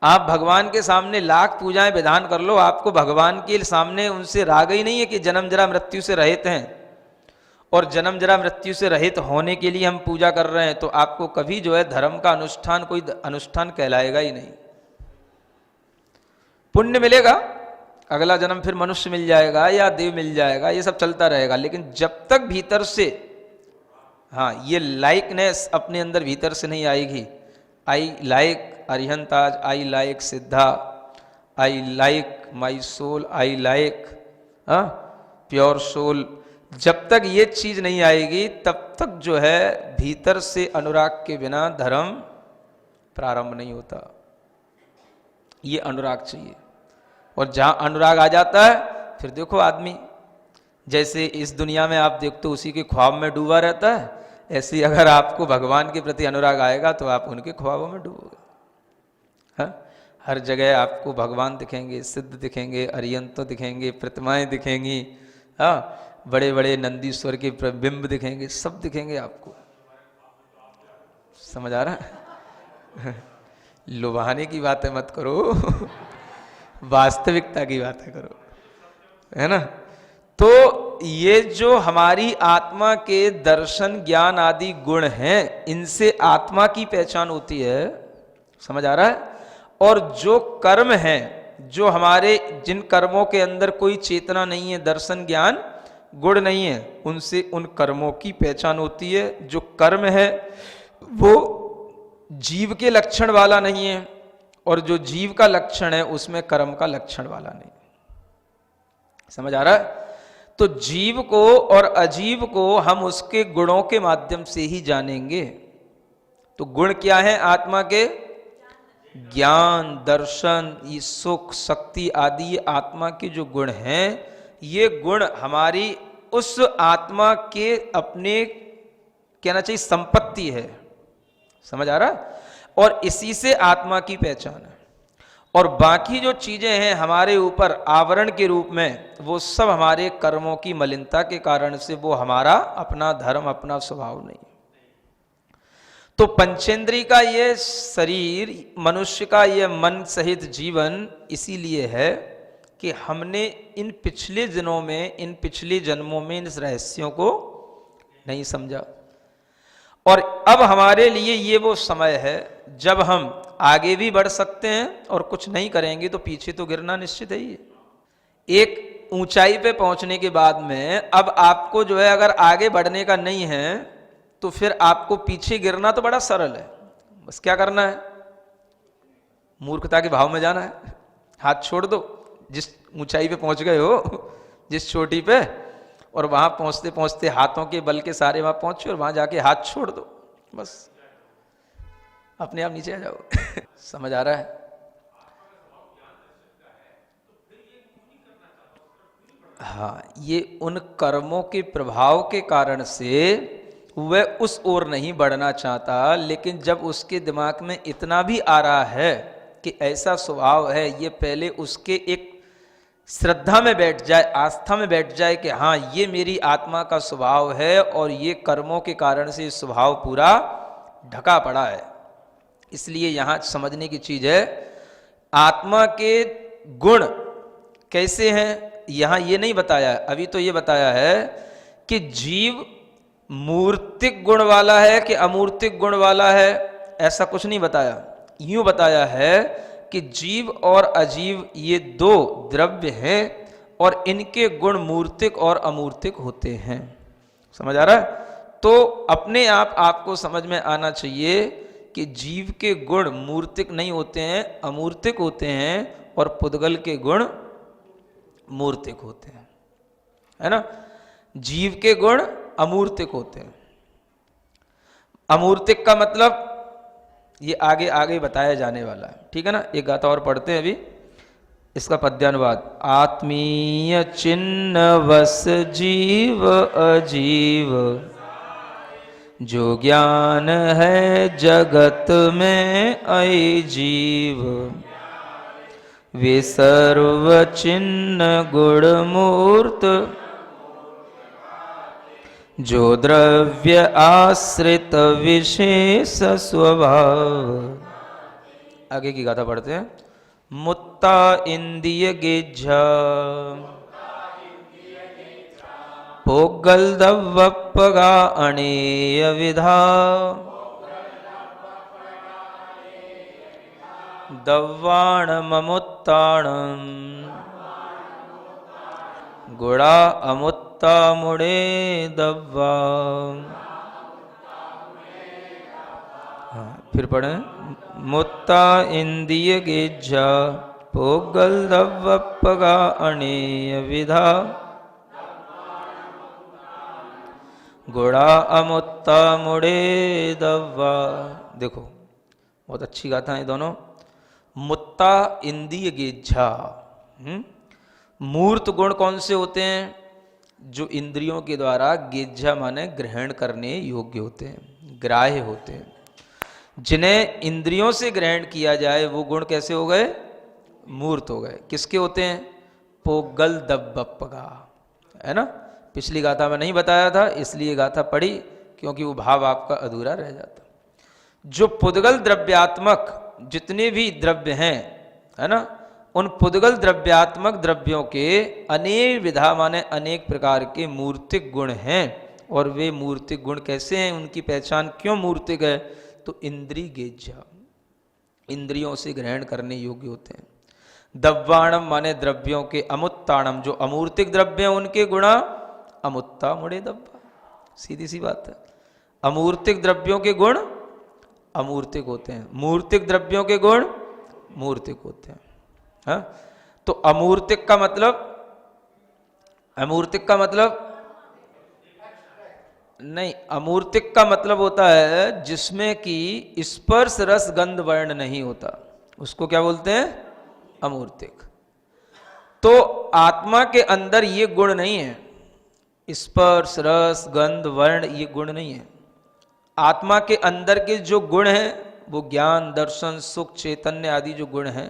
आप भगवान के सामने लाख पूजाएं विधान कर लो, आपको भगवान के सामने उनसे राग ही नहीं है कि जन्म जरा मृत्यु से रहित हैं, और जन्म जरा मृत्यु से रहित होने के लिए हम पूजा कर रहे हैं, तो आपको कभी जो है धर्म का अनुष्ठान कोई अनुष्ठान कहलाएगा ही नहीं। पुण्य मिलेगा, अगला जन्म फिर मनुष्य मिल जाएगा या देव मिल जाएगा, ये सब चलता रहेगा, लेकिन जब तक भीतर से हाँ ये लाइकनेस अपने अंदर भीतर से नहीं आएगी, I like अरिहंताज, I like Siddha, I like my soul, I like pure soul, जब तक ये चीज नहीं आएगी तब तक जो है भीतर से अनुराग के बिना धर्म प्रारंभ नहीं होता। ये अनुराग चाहिए, और जहां अनुराग आ जाता है फिर देखो आदमी, जैसे इस दुनिया में आप देखते हो उसी के ख्वाब में डूबा रहता है, ऐसे ही अगर आपको भगवान के प्रति अनुराग आएगा तो आप उनके ख्वाबों में डूबोगे। हाँ, हर जगह आपको भगवान दिखेंगे, सिद्ध दिखेंगे, अरियंत दिखेंगे, प्रतिमाएं दिखेंगी, हाँ बड़े बड़े नंदीश्वर के बिंब दिखेंगे, सब दिखेंगे आपको। समझ आ रहा है? लुभाने की बातें मत करो, वास्तविकता की बातें करो, है ना। तो ये जो हमारी आत्मा के दर्शन ज्ञान आदि गुण हैं, इनसे आत्मा की पहचान होती है। समझ आ रहा है? और जो कर्म हैं, जो हमारे जिन कर्मों के अंदर कोई चेतना नहीं है, दर्शन ज्ञान गुण नहीं है, उनसे उन कर्मों की पहचान होती है। जो कर्म है वो जीव के लक्षण वाला नहीं है, और जो जीव का लक्षण है उसमें कर्म का लक्षण वाला नहीं। समझ आ रहा है? तो जीव को और अजीव को हम उसके गुणों के माध्यम से ही जानेंगे। तो गुण क्या है आत्मा के? ज्ञान, दर्शन, ये सुख, शक्ति आदि, ये आत्मा के जो गुण हैं, ये गुण हमारी उस आत्मा के अपने कहना चाहिए संपत्ति है। समझ आ रहा? और इसी से आत्मा की पहचान है। और बाकी जो चीजें हैं हमारे ऊपर आवरण के रूप में, वो सब हमारे कर्मों की मलिनता के कारण से वो हमारा अपना धर्म, अपना स्वभाव नहीं। तो पंचेंद्री का ये शरीर, मनुष्य का ये मन सहित जीवन इसीलिए है कि हमने इन पिछले दिनों में, इन पिछले जन्मों में इन रहस्यों को नहीं समझा। और अब हमारे लिए ये वो समय है जब हम आगे भी बढ़ सकते हैं, और कुछ नहीं करेंगे तो पीछे तो गिरना निश्चित है ही। एक ऊंचाई पे पहुंचने के बाद में अब आपको जो है अगर आगे बढ़ने का नहीं है तो फिर आपको पीछे गिरना तो बड़ा सरल है। बस क्या करना है? मूर्खता के भाव में जाना है, हाथ छोड़ दो। जिस ऊंचाई पे पहुंच गए हो, जिस चोटी पे, और वहां पहुंचते पहुंचते हाथों के बल के सारे वहां पहुंचे, और वहां जाके हाथ छोड़ दो, बस अपने आप नीचे आ जाओ। समझ आ रहा है? हाँ, ये उन कर्मों के प्रभाव के कारण से वह उस ओर नहीं बढ़ना चाहता, लेकिन जब उसके दिमाग में इतना भी आ रहा है कि ऐसा स्वभाव है, ये पहले उसके एक श्रद्धा में बैठ जाए, आस्था में बैठ जाए कि हाँ ये मेरी आत्मा का स्वभाव है, और ये कर्मों के कारण से स्वभाव पूरा ढका पड़ा है। इसलिए यहाँ समझने की चीज है, आत्मा के गुण कैसे हैं यहाँ ये नहीं बताया। अभी तो ये बताया है कि जीव मूर्तिक गुण वाला है कि अमूर्तिक गुण वाला है, ऐसा कुछ नहीं बताया। यूं बताया है कि जीव और अजीव ये दो द्रव्य हैं, और इनके गुण मूर्तिक और अमूर्तिक होते हैं। समझ आ रहा है? तो अपने आप आपको समझ में आना चाहिए कि जीव के गुण मूर्तिक नहीं होते हैं, अमूर्तिक होते हैं, और पुद्गल के गुण मूर्तिक होते हैं, है ना। जीव के गुण अमूर्तिक होते हैं। अमूर्तिक का मतलब ये आगे आगे बताया जाने वाला है, ठीक है ना। एक गाथा और पढ़ते हैं अभी, इसका पद्यानुवाद। आत्मीय चिन्ह वस जीव अजीव, जो ज्ञान है जगत में ऐ जीव, वे सर्व चिन्ह गुण मूर्त, जो द्रव्य आश्रित विशेष स्वभाव। आगे की गाथा पढ़ते हैं। मुत्ता इंद्रिय गेझा, पोगल दव्वप्पगा अणेय विधा, दव्वाण ममुत्ताणम, गुड़ा अमुत्ता मुड़े दव्वा। हाँ, फिर पढ़ें। मुत्ता इंद्रिय गेझा, पोगल दव्वप्पगा अणेय विधा, गुड़ा अमुत्ता मुड़े दव्वा। देखो बहुत अच्छी गाथा है दोनों। मुत्ता इंद्रिय गेझा, मूर्त गुण कौन से होते हैं? जो इंद्रियों के द्वारा, गेझा माने ग्रहण करने योग्य होते हैं, ग्राह्य होते हैं, जिन्हें इंद्रियों से ग्रहण किया जाए वो गुण कैसे हो गए? मूर्त हो गए। किसके होते हैं? पोगल दव्वप्पगा, है ना। पिछली गाथा में नहीं बताया था, इसलिए गाथा पढ़ी, क्योंकि वो भाव आपका अधूरा रह जाता। जो पुद्गल द्रव्यात्मक जितने भी द्रव्य हैं, है ना, उन पुद्गल द्रव्यात्मक द्रव्यों के अनेक विधा माने अनेक प्रकार के मूर्तिक गुण हैं। और वे मूर्तिक गुण कैसे हैं? उनकी पहचान क्यों मूर्तिक है? तो इंद्रिय गेझा, इंद्रियों से ग्रहण करने योग्य होते हैं। दव्वाणम माने द्रव्यों के, अमुत्ताणम जो अमूर्तिक द्रव्य हैं उनके गुणा, अमुत्ता मुड़े दव्वा। सीधी सी बात है। अमूर्तिक द्रव्यों के गुण अमूर्तिक होते हैं, मूर्तिक द्रव्यों के गुण मूर्तिक होते हैं। हाँ? तो अमूर्तिक का मतलब, अमूर्तिक का मतलब नहीं, अमूर्तिक का मतलब होता है जिसमें कि स्पर्श रस गंध वर्ण नहीं होता, उसको क्या बोलते हैं? अमूर्तिक। तो आत्मा के अंदर ये गुण नहीं है, स्पर्श रस गंध वर्ण ये गुण नहीं है। आत्मा के अंदर के जो गुण हैं वो ज्ञान दर्शन सुख चैतन्य आदि जो गुण हैं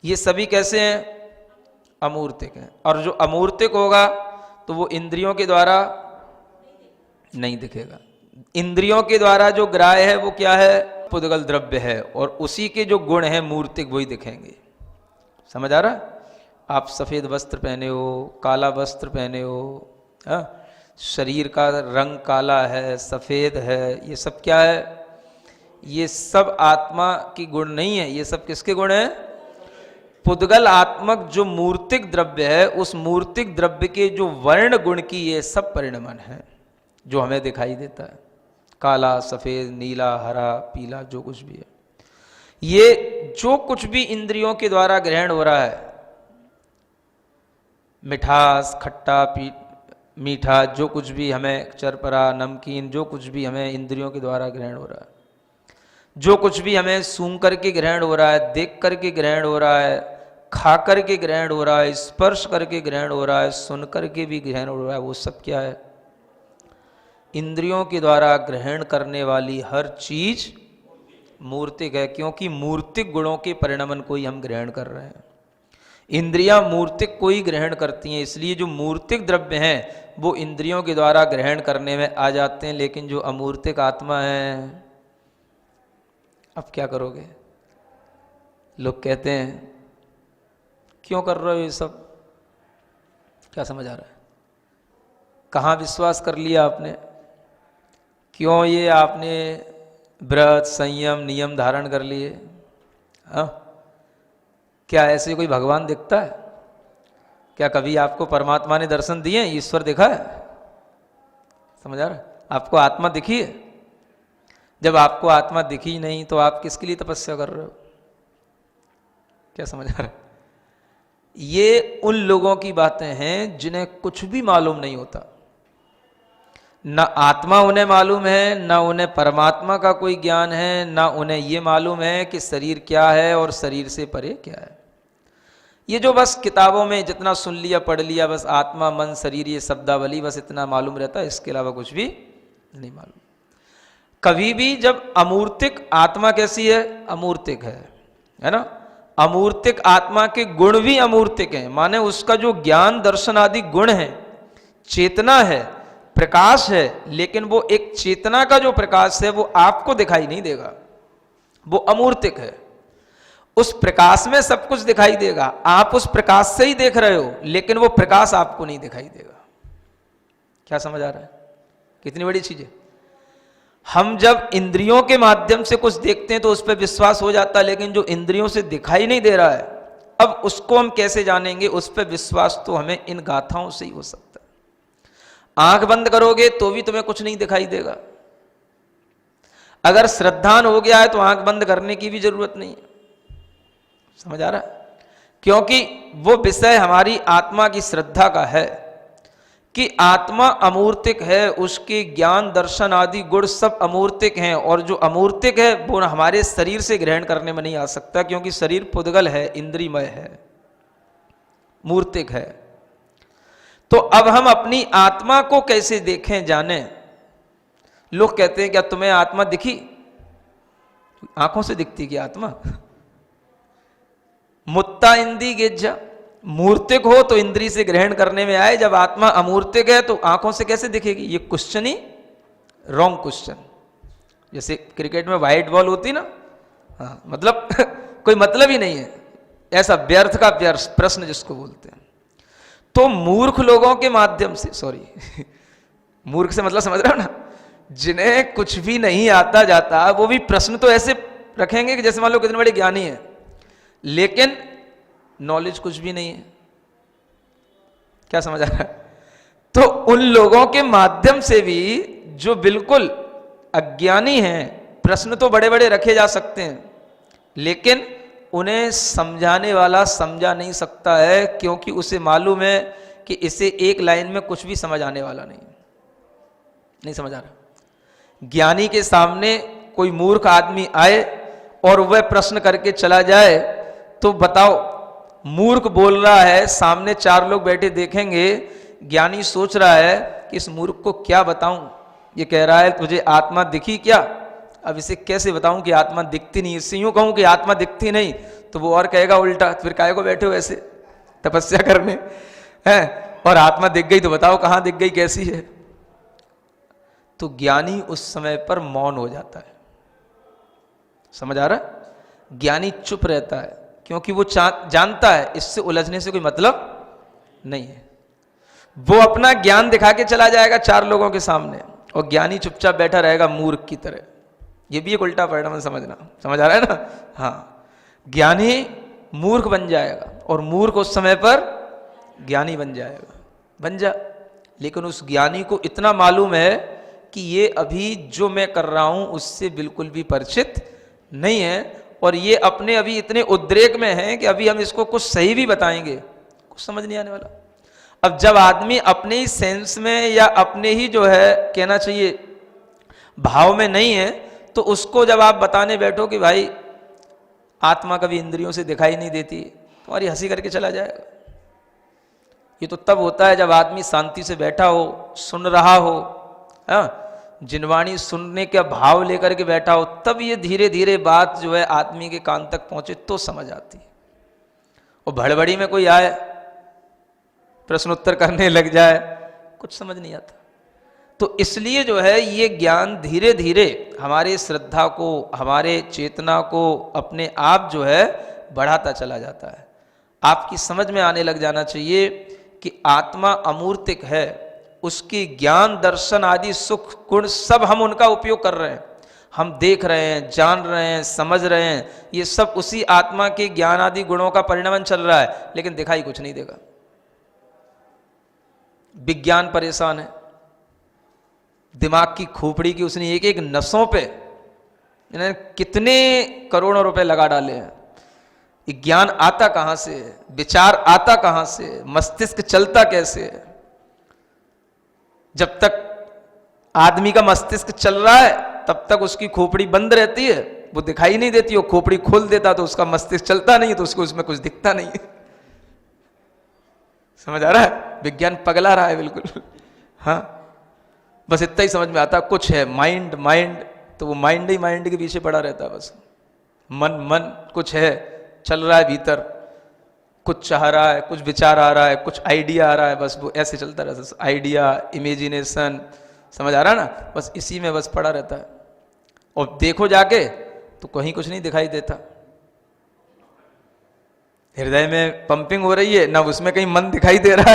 ये सभी कैसे हैं? अमूर्तिक हैं। और जो अमूर्तिक होगा तो वो इंद्रियों के द्वारा नहीं दिखेगा। इंद्रियों के द्वारा जो ग्राह्य है वो क्या है? पुद्गल द्रव्य है, और उसी के जो गुण हैं मूर्तिक वही दिखेंगे। समझ आ रहा है? आप सफेद वस्त्र पहने हो, काला वस्त्र पहने हो, हाँ? शरीर का रंग काला है, सफेद है, ये सब क्या है? ये सब आत्मा की गुण नहीं है। ये सब किसके गुण है? पुद्गल आत्मक जो मूर्तिक द्रव्य है, उस मूर्तिक द्रव्य के जो वर्ण गुण की ये सब परिणमन है जो हमें दिखाई देता है। काला सफेद नीला हरा पीला जो कुछ भी है, ये जो कुछ भी इंद्रियों के द्वारा ग्रहण हो रहा है, मिठास खट्टा मीठा जो कुछ भी हमें, चरपरा नमकीन जो कुछ भी हमें इंद्रियों के द्वारा ग्रहण हो रहा है, जो कुछ भी हमें सूंघ करके ग्रहण हो रहा है, देख करके ग्रहण हो रहा है, खा करके ग्रहण हो रहा है, स्पर्श करके ग्रहण हो रहा है, सुन करके भी ग्रहण हो रहा है, वो सब क्या है? इंद्रियों के द्वारा ग्रहण करने वाली हर चीज मूर्तिक है, क्योंकि मूर्तिक गुणों के परिणमन को ही हम ग्रहण कर रहे हैं। इंद्रियां मूर्तिक को ही ग्रहण करती हैं, इसलिए जो मूर्तिक द्रव्य हैं वो इंद्रियों के द्वारा ग्रहण करने में आ जाते हैं। लेकिन जो अमूर्तिक आत्मा है, अब क्या करोगे? लोग कहते हैं क्यों कर रहे हो ये सब? क्या समझ आ रहा है? कहाँ विश्वास कर लिया आपने? क्यों ये आपने व्रत संयम नियम धारण कर लिए? हाँ, क्या ऐसे कोई भगवान दिखता है? क्या कभी आपको परमात्मा ने दर्शन दिए, ईश्वर देखा है? समझ आ रहा है? आपको आत्मा दिखी है? जब आपको आत्मा दिखी नहीं तो आप किसके लिए तपस्या कर रहे हो? क्या समझ आ रहा है? ये उन लोगों की बातें हैं जिन्हें कुछ भी मालूम नहीं होता, न आत्मा उन्हें मालूम है, न उन्हें परमात्मा का कोई ज्ञान है, न उन्हें ये मालूम है कि शरीर क्या है और शरीर से परे क्या है। ये जो बस किताबों में जितना सुन लिया पढ़ लिया, बस आत्मा मन शरीर ये शब्दावली बस इतना मालूम रहता है, इसके अलावा कुछ भी नहीं मालूम। कभी भी जब अमूर्तिक आत्मा कैसी है? अमूर्तिक है ना? अमूर्तिक आत्मा के गुण भी अमूर्तिक हैं, माने उसका जो ज्ञान दर्शन आदि गुण है, चेतना है, प्रकाश है, लेकिन वो एक चेतना का जो प्रकाश है वो आपको दिखाई नहीं देगा, वो अमूर्तिक है। उस प्रकाश में सब कुछ दिखाई देगा, आप उस प्रकाश से ही देख रहे हो, लेकिन वो प्रकाश आपको नहीं दिखाई देगा। क्या समझ आ रहा है? कितनी बड़ी चीज है। हम जब इंद्रियों के माध्यम से कुछ देखते हैं तो उस पर विश्वास हो जाता है, लेकिन जो इंद्रियों से दिखाई नहीं दे रहा है, अब उसको हम कैसे जानेंगे? उस पर विश्वास तो हमें इन गाथाओं से ही हो सकता है। आंख बंद करोगे तो भी तुम्हें कुछ नहीं दिखाई देगा। अगर श्रद्धान हो गया है तो आंख बंद करने की भी जरूरत नहीं है। समझ आ रहा है? क्योंकि वो विषय हमारी आत्मा की श्रद्धा का है कि आत्मा अमूर्तिक है, उसके ज्ञान दर्शन आदि गुण सब अमूर्तिक हैं, और जो अमूर्तिक है वो हमारे शरीर से ग्रहण करने में नहीं आ सकता, क्योंकि शरीर पुद्गल है, इंद्रियमय है, मूर्तिक है। तो अब हम अपनी आत्मा को कैसे देखें, जाने? लोग कहते हैं क्या तुम्हें आत्मा दिखी? आंखों से दिखती क्या आत्मा? मुत्ता इंदी गिज्जा, मूर्तिक हो तो इंद्री से ग्रहण करने में आए, जब आत्मा अमूर्तिक है तो आंखों से कैसे दिखेगी? ये क्वेश्चन ही रॉन्ग क्वेश्चन। जैसे क्रिकेट में वाइट बॉल होती ना, हाँ, मतलब कोई मतलब ही नहीं है, ऐसा व्यर्थ का प्रश्न जिसको बोलते हैं। तो मूर्ख लोगों के माध्यम से, सॉरी मूर्ख से मतलब समझ रहे हो ना, जिन्हें कुछ भी नहीं आता जाता, वो भी प्रश्न तो ऐसे रखेंगे कि जैसे मान लो कितने बड़े ज्ञानी है, लेकिन नॉलेज कुछ भी नहीं है। क्या समझ आ रहा है? तो उन लोगों के माध्यम से भी जो बिल्कुल अज्ञानी हैं, प्रश्न तो बड़े बड़े रखे जा सकते हैं, लेकिन उन्हें समझाने वाला समझा नहीं सकता है, क्योंकि उसे मालूम है कि इसे एक लाइन में कुछ भी समझ आने वाला नहीं समझ आ रहा। ज्ञानी के सामने कोई मूर्ख आदमी आए और वह प्रश्न करके चला जाए, तो बताओ, मूर्ख बोल रहा है, सामने चार लोग बैठे देखेंगे, ज्ञानी सोच रहा है कि इस मूर्ख को क्या बताऊं, ये कह रहा है तुझे आत्मा दिखी क्या? अब इसे कैसे बताऊं कि आत्मा दिखती नहीं? इससे यूं कहूं कि आत्मा दिखती नहीं तो वो और कहेगा उल्टा, फिर काहे को बैठे हो ऐसे तपस्या करने हैं, और आत्मा दिख गई तो बताओ कहां दिख गई, कैसी है? तो ज्ञानी उस समय पर मौन हो जाता है। समझ आ रहा है? ज्ञानी चुप रहता है, क्योंकि वो जानता है इससे उलझने से कोई मतलब नहीं है। वो अपना ज्ञान दिखा के चला जाएगा चार लोगों के सामने, और ज्ञानी चुपचाप बैठा रहेगा मूर्ख की तरह। ये भी एक उल्टा परिणाम समझना। समझ आ रहा है ना? हाँ, ज्ञानी मूर्ख बन जाएगा और मूर्ख उस समय पर ज्ञानी बन जाएगा। बन जा, लेकिन उस ज्ञानी को इतना मालूम है कि ये अभी जो मैं कर रहा हूं उससे बिल्कुल भी परिचित नहीं है, और ये अपने अभी इतने उद्रेक में हैं कि अभी हम इसको कुछ सही भी बताएंगे कुछ समझ नहीं आने वाला। अब जब आदमी अपने ही सेंस में या अपने ही जो है कहना चाहिए भाव में नहीं है, तो उसको जब आप बताने बैठो कि भाई आत्मा कभी इंद्रियों से दिखाई नहीं देती, तुम्हारी हंसी करके चला जाएगा। ये तो तब होता है जब आदमी शांति से बैठा हो, सुन रहा हो, जिनवाणी सुनने का भाव लेकर के बैठा हो, तब ये धीरे धीरे बात जो है आदमी के कान तक पहुंचे तो समझ आती है। और भड़बड़ी में कोई आए प्रश्नोत्तर करने लग जाए, कुछ समझ नहीं आता। तो इसलिए जो है ये ज्ञान धीरे धीरे हमारे श्रद्धा को, हमारे चेतना को अपने आप जो है बढ़ाता चला जाता है। आपकी समझ में आने लग जाना चाहिए कि आत्मा अमूर्तिक है, उसकी ज्ञान दर्शन आदि सुख गुण सब हम उनका उपयोग कर रहे हैं, हम देख रहे हैं, जान रहे हैं, समझ रहे हैं, ये सब उसी आत्मा के ज्ञान आदि गुणों का परिणमन चल रहा है, लेकिन दिखाई कुछ नहीं देगा। विज्ञान परेशान है, दिमाग की खोपड़ी की उसने एक एक नसों पे इन्होंने कितने करोड़ों रुपए लगा डाले हैं। ज्ञान आता कहां से है, विचार आता कहां से है, मस्तिष्क चलता कैसे है। जब तक आदमी का मस्तिष्क चल रहा है तब तक उसकी खोपड़ी बंद रहती है, वो दिखाई नहीं देती। वो खोपड़ी खोल देता तो उसका मस्तिष्क चलता नहीं, तो उसको उसमें कुछ दिखता नहीं है। समझ आ रहा है? विज्ञान पगला रहा है बिल्कुल। हाँ, बस इतना ही समझ में आता, कुछ है माइंड माइंड, तो वो माइंड ही माइंड के पीछे पड़ा रहता है बस। मन मन कुछ है, चल रहा है भीतर, कुछ चाह रहा है, कुछ विचार आ रहा है, कुछ आइडिया आ रहा है, बस वो ऐसे चलता रहता है। आइडिया, इमेजिनेशन, समझ आ रहा है ना? बस इसी में बस पड़ा रहता है। और देखो जाके तो कहीं कुछ नहीं दिखाई देता। हृदय में पंपिंग हो रही है, ना उसमें कहीं मन दिखाई दे रहा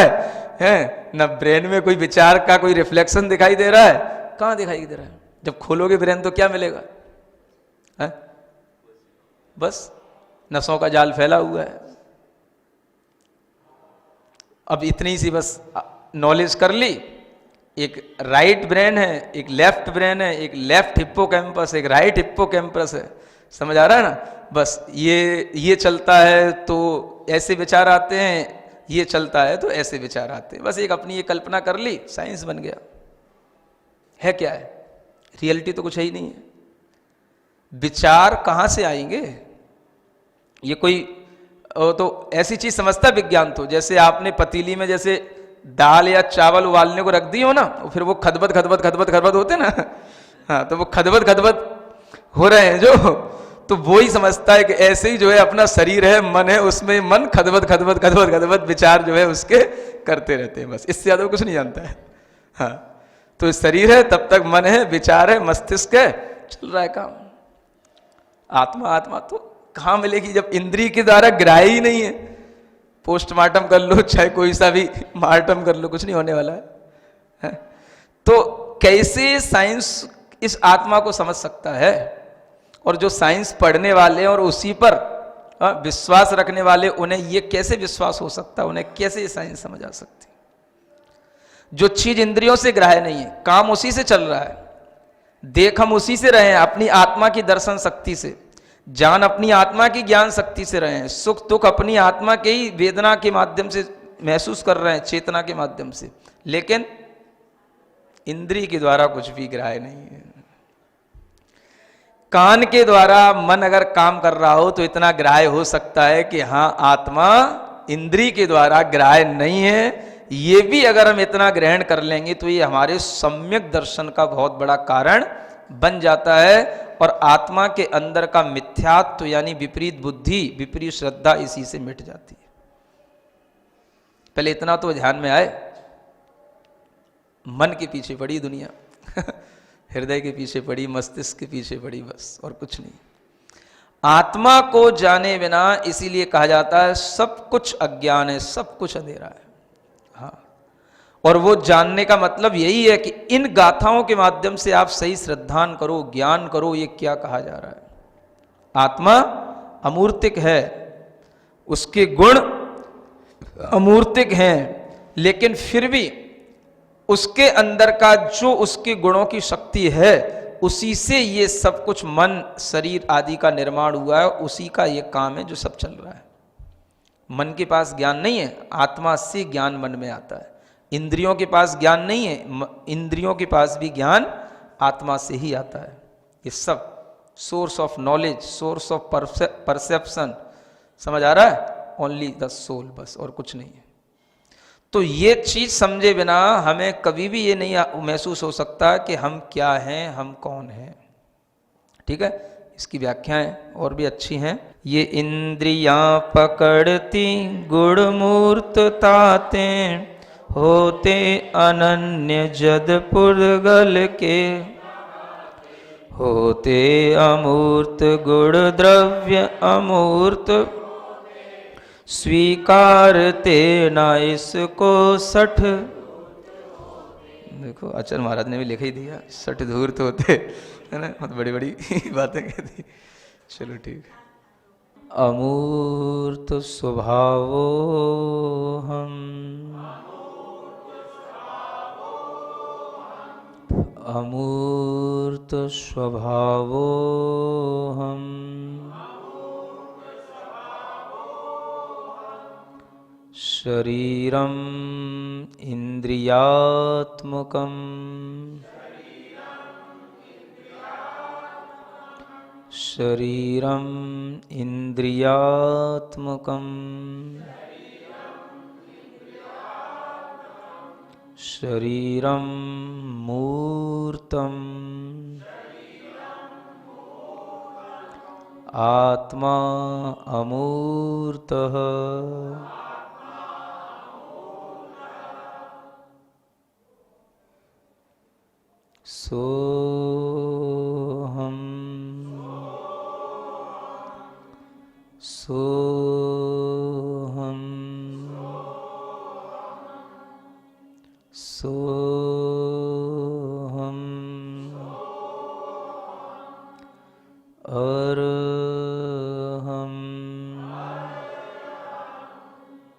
है, ना ब्रेन में कोई विचार का कोई रिफ्लेक्शन दिखाई दे रहा है। कहां दिखाई दे रहा है? जब खोलोगे ब्रेन तो क्या मिलेगा? है? बस नसों का जाल फैला हुआ है। अब इतनी सी बस नॉलेज कर ली, एक राइट ब्रेन है, एक लेफ्ट ब्रेन है, एक लेफ्ट हिप्पोकैम्पस, एक राइट हिप्पोकैम्पस है। समझ आ रहा है ना? बस ये चलता है तो ऐसे विचार आते हैं, ये चलता है तो ऐसे विचार आते हैं। बस एक अपनी ये कल्पना कर ली, साइंस बन गया। है क्या है? रियलिटी तो कुछ है ही नहीं है। विचार कहां से आएंगे? ये कोई तो ऐसी चीज समझता विज्ञान, तो जैसे आपने पतीली में जैसे दाल या चावल उबालने को रख दी हो ना, फिर वो खदबद खदबद खदबद खदबद होते ना, हाँ, तो वो खदबद खदबद हो रहे हैं जो, तो वो ही समझता है कि ऐसे ही जो है अपना शरीर है, मन है, उसमें मन खदबद खदबद खदबद खदबद विचार जो है उसके करते रहते हैं। बस इससे ज्यादा कुछ नहीं जानता है। हाँ, तो शरीर है तब तक मन है, विचार है, मस्तिष्क है, चल रहा है काम। आत्मा आत्मा तो कहां मिलेगी जब इंद्रिय के द्वारा ग्राह्य ही नहीं है। पोस्टमार्टम कर लो, चाहे कोई सा भी मार्टम कर लो, कुछ नहीं होने वाला है। तो कैसे साइंस इस आत्मा को समझ सकता है? और जो साइंस पढ़ने वाले और उसी पर विश्वास रखने वाले, उन्हें ये कैसे विश्वास हो सकता है? उन्हें कैसे ये साइंस समझ आ सकती? जो चीज इंद्रियों से ग्राह्य नहीं है, काम उसी से चल रहा है, देख हम उसी से रहे हैं, अपनी आत्मा की दर्शन शक्ति से, जान अपनी आत्मा की ज्ञान शक्ति से रहे हैं, सुख दुख अपनी आत्मा के ही वेदना के माध्यम से महसूस कर रहे हैं, चेतना के माध्यम से। लेकिन इंद्रिय के द्वारा कुछ भी ग्राह्य नहीं है। कान के द्वारा मन अगर काम कर रहा हो तो इतना ग्राह्य हो सकता है कि हाँ, आत्मा इंद्रिय के द्वारा ग्राह्य नहीं है। ये भी अगर हम इतना ग्रहण कर लेंगे तो ये हमारे सम्यक दर्शन का बहुत बड़ा कारण बन जाता है। और आत्मा के अंदर का मिथ्यात्व यानी विपरीत बुद्धि, विपरीत श्रद्धा इसी से मिट जाती है। पहले इतना तो ध्यान में आए, मन के पीछे पड़ी दुनिया हृदय के पीछे पड़ी, मस्तिष्क के पीछे पड़ी, बस और कुछ नहीं। आत्मा को जाने बिना इसीलिए कहा जाता है सब कुछ अज्ञान है, सब कुछ अंधेरा है। हाँ, और वो जानने का मतलब यही है कि इन गाथाओं के माध्यम से आप सही श्रद्धान करो, ज्ञान करो, ये क्या कहा जा रहा है। आत्मा अमूर्तिक है, उसके गुण अमूर्तिक हैं, लेकिन फिर भी उसके अंदर का जो उसके गुणों की शक्ति है, उसी से ये सब कुछ मन शरीर आदि का निर्माण हुआ है, उसी का ये काम है जो सब चल रहा है। मन के पास ज्ञान नहीं है, आत्मा से ज्ञान मन में आता है। इंद्रियों के पास ज्ञान नहीं है, इंद्रियों के पास भी ज्ञान आत्मा से ही आता है। ये सब source of knowledge, source of perception, समझ आ रहा है? ओनली द सोल, बस और कुछ नहीं है। तो ये चीज समझे बिना हमें कभी भी ये नहीं महसूस हो सकता कि हम क्या हैं, हम कौन हैं। ठीक है, इसकी व्याख्याएं और भी अच्छी हैं। ये इंद्रियां पकड़ती गुण मूर्त ताते, होते अनन्य जद पुरगल के, होते अमूर्त गुण द्रव्य अमूर्त, स्वीकारते ना इसको सठ। देखो आचार्य महाराज ने भी लिख ही दिया, सठ धूर्त होते, है ना, बहुत बड़ी बड़ी बातें कहती। चलो ठीक है। अमूर्त स्वभावो हम, अमूर्त स्वभावोऽहम् शरीरम् इन्द्रियात्मकम् शरीरम् इन्द्रियात्मकम् शरीरं मूर्तम् आत्मा अमूर्तः सोऽहम् सोऽहम् सो